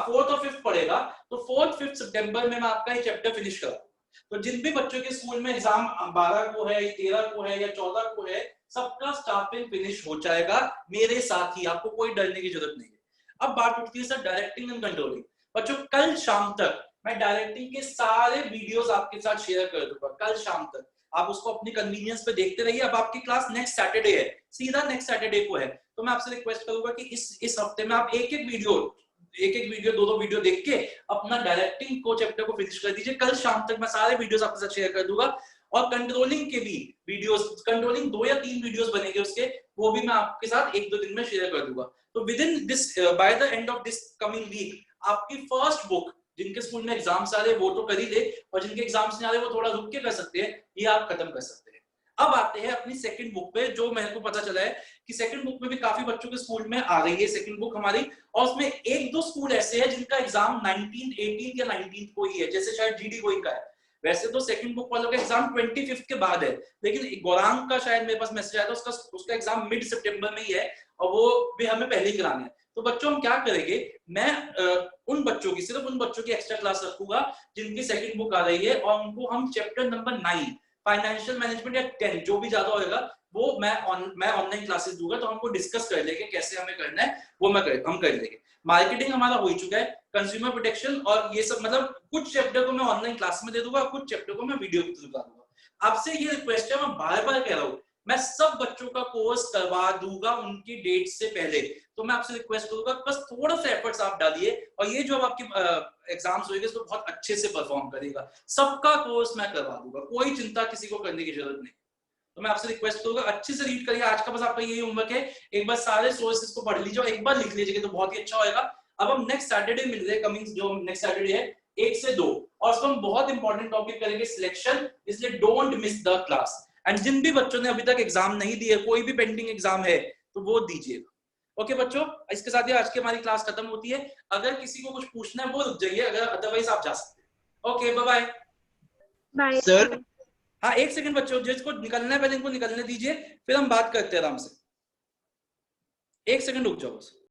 4th और 5th पढ़ेगा, तो 4th 5th सितंबर में मैं आपका ये चैप्टर फिनिश करा। तो जिन भी बच्चों के स्कूल में एग्जाम 12 को है, 13 को है या 14 को है, सबका स्टाफिंग फिनिश हो जाएगा मेरे साथ ही, आपको कोई डरने की जरूरत नहीं है। अब बात उठती है सर डायरेक्टिंग एंड कंट्रोलिंग। बच्चों कल शाम तक मैं डायरेक्टिंग के सारे वीडियोस आपके साथ शेयर कर दूंगा, कल शाम तक आप उसको अपनी कन्वीनियंस पे देखते रहिए। अब आपकी क्लास नेक्स्ट सैटरडे है, सीधा नेक्स्ट सैटरडे को है, तो मैं आपसे रिक्वेस्ट करूंगा कि इस हफ्ते में आप एक एक वीडियो 2-2 वीडियो देख के अपना डायरेक्टिंग को चैप्टर को फिनिश कर दीजिए। कल शाम तक मैं सारे वीडियोस आपके साथ शेयर कर दूंगा और कंट्रोलिंग के भी वीडियोस, कंट्रोलिंग 2 या 3 वीडियोस बनेंगे उसके, वो भी मैं आपके साथ 1-2 दिन में शेयर कर दूंगा। तो within this, by the end of this coming week आपकी फर्स्ट बुक, जिनके स्कूल में एग्जाम्स आ रहे वो तो कर ही ले, और जिनके एग्जाम्स नहीं आ रहे वो थोड़ा रुक के कर सकते हैं, ये आप खत्म कर सकते हैं। अब आते हैं अपनी सेकंड बुक पे, जो मेरे को पता चला है कि सेकंड बुक में भी काफी बच्चों के स्कूल में आ रही है सेकंड बुक हमारी, और उसमें 1-2 स्कूल ऐसे हैं जिनका एग्जाम 19th, 18th या 19th को ही है, जैसे शायद जीडी गोइंग का है। वैसे तो सेकंड बुक वालों का एग्जाम 25th के बाद है, लेकिन गौरांग का शायद मेरे पास मैसेज आया था, उसका एग्जाम मिड सितंबर में ही है और वो भी हमें पहले ही कराना है। तो बच्चों हम क्या करेंगे, मैं सिर्फ उन बच्चों की एक्स्ट्रा क्लास रखूंगा जिनकी सेकंड बुक आ रही है, और उनको हम चैप्टर नंबर 9 फाइनेंशियल मैनेजमेंट या 10 जो भी ज्यादा होगा वो मैं ऑनलाइन क्लासेस दूंगा, तो हमको डिस्कस कर लेंगे कैसे हमें करना है, वो हम कर लेंगे। मार्केटिंग हमारा हो ही चुका है, कंज्यूमर प्रोटेक्शन और ये सब, मतलब कुछ चैप्टर को मैं ऑनलाइन क्लास में दे दूंगा, कुछ चैप्टर को मैं वीडियो के थ्रू दूंगा। आपसे ये रिक्वेस्ट है, मैं बार-बार कह रहा हूँ, मैं सब बच्चों का कोर्स करवा दूंगा उनकी डेट से पहले, तो मैं आपसे रिक्वेस्ट करूंगा बस थोड़ा सा एफर्ट्स आप डालिए, और ये जो अब आपकी एग्जाम्स होंगे तो बहुत अच्छे से परफॉर्म करेगा। सबका कोर्स मैं करवा दूंगा, कोई चिंता किसी को करने की जरूरत नहीं। तो मैं आपसे रिक्वेस्ट करूंगा अच्छे से रीड करिए। आज का बस आपका यही होमवर्क है, एक बार सारे सोर्सेज को पढ़ लीजिए और एक बार लिख लीजिए तो बहुत ही अच्छा होगा। अब हम नेक्स्ट सैटरडे मिल रहे हैं, कमिंग जो नेक्स्ट सैटरडे है 1 से 2, और उसको हम बहुत इंपॉर्टेंट टॉपिक करेंगे सिलेक्शन, इसलिए don't miss the class. And जिन भी बच्चों ने अभी तक एग्जाम नहीं दिए, कोई भी पेंडिंग एग्जाम है तो वो दीजिएगा। ओके बच्चों, इसके साथ ही आज की हमारी क्लास खत्म होती है। अगर किसी को कुछ पूछना है वो रुक जाइए, अगर अदरवाइज आप जा सकते हैं। Okay bye bye. Bye sir हाँ 1 सेकंड बच्चों, जिसको निकलना है पहले इनको निकलने दीजिए, फिर हम बात करते हैं आराम से। 1 सेकंड रुक जाओ बस।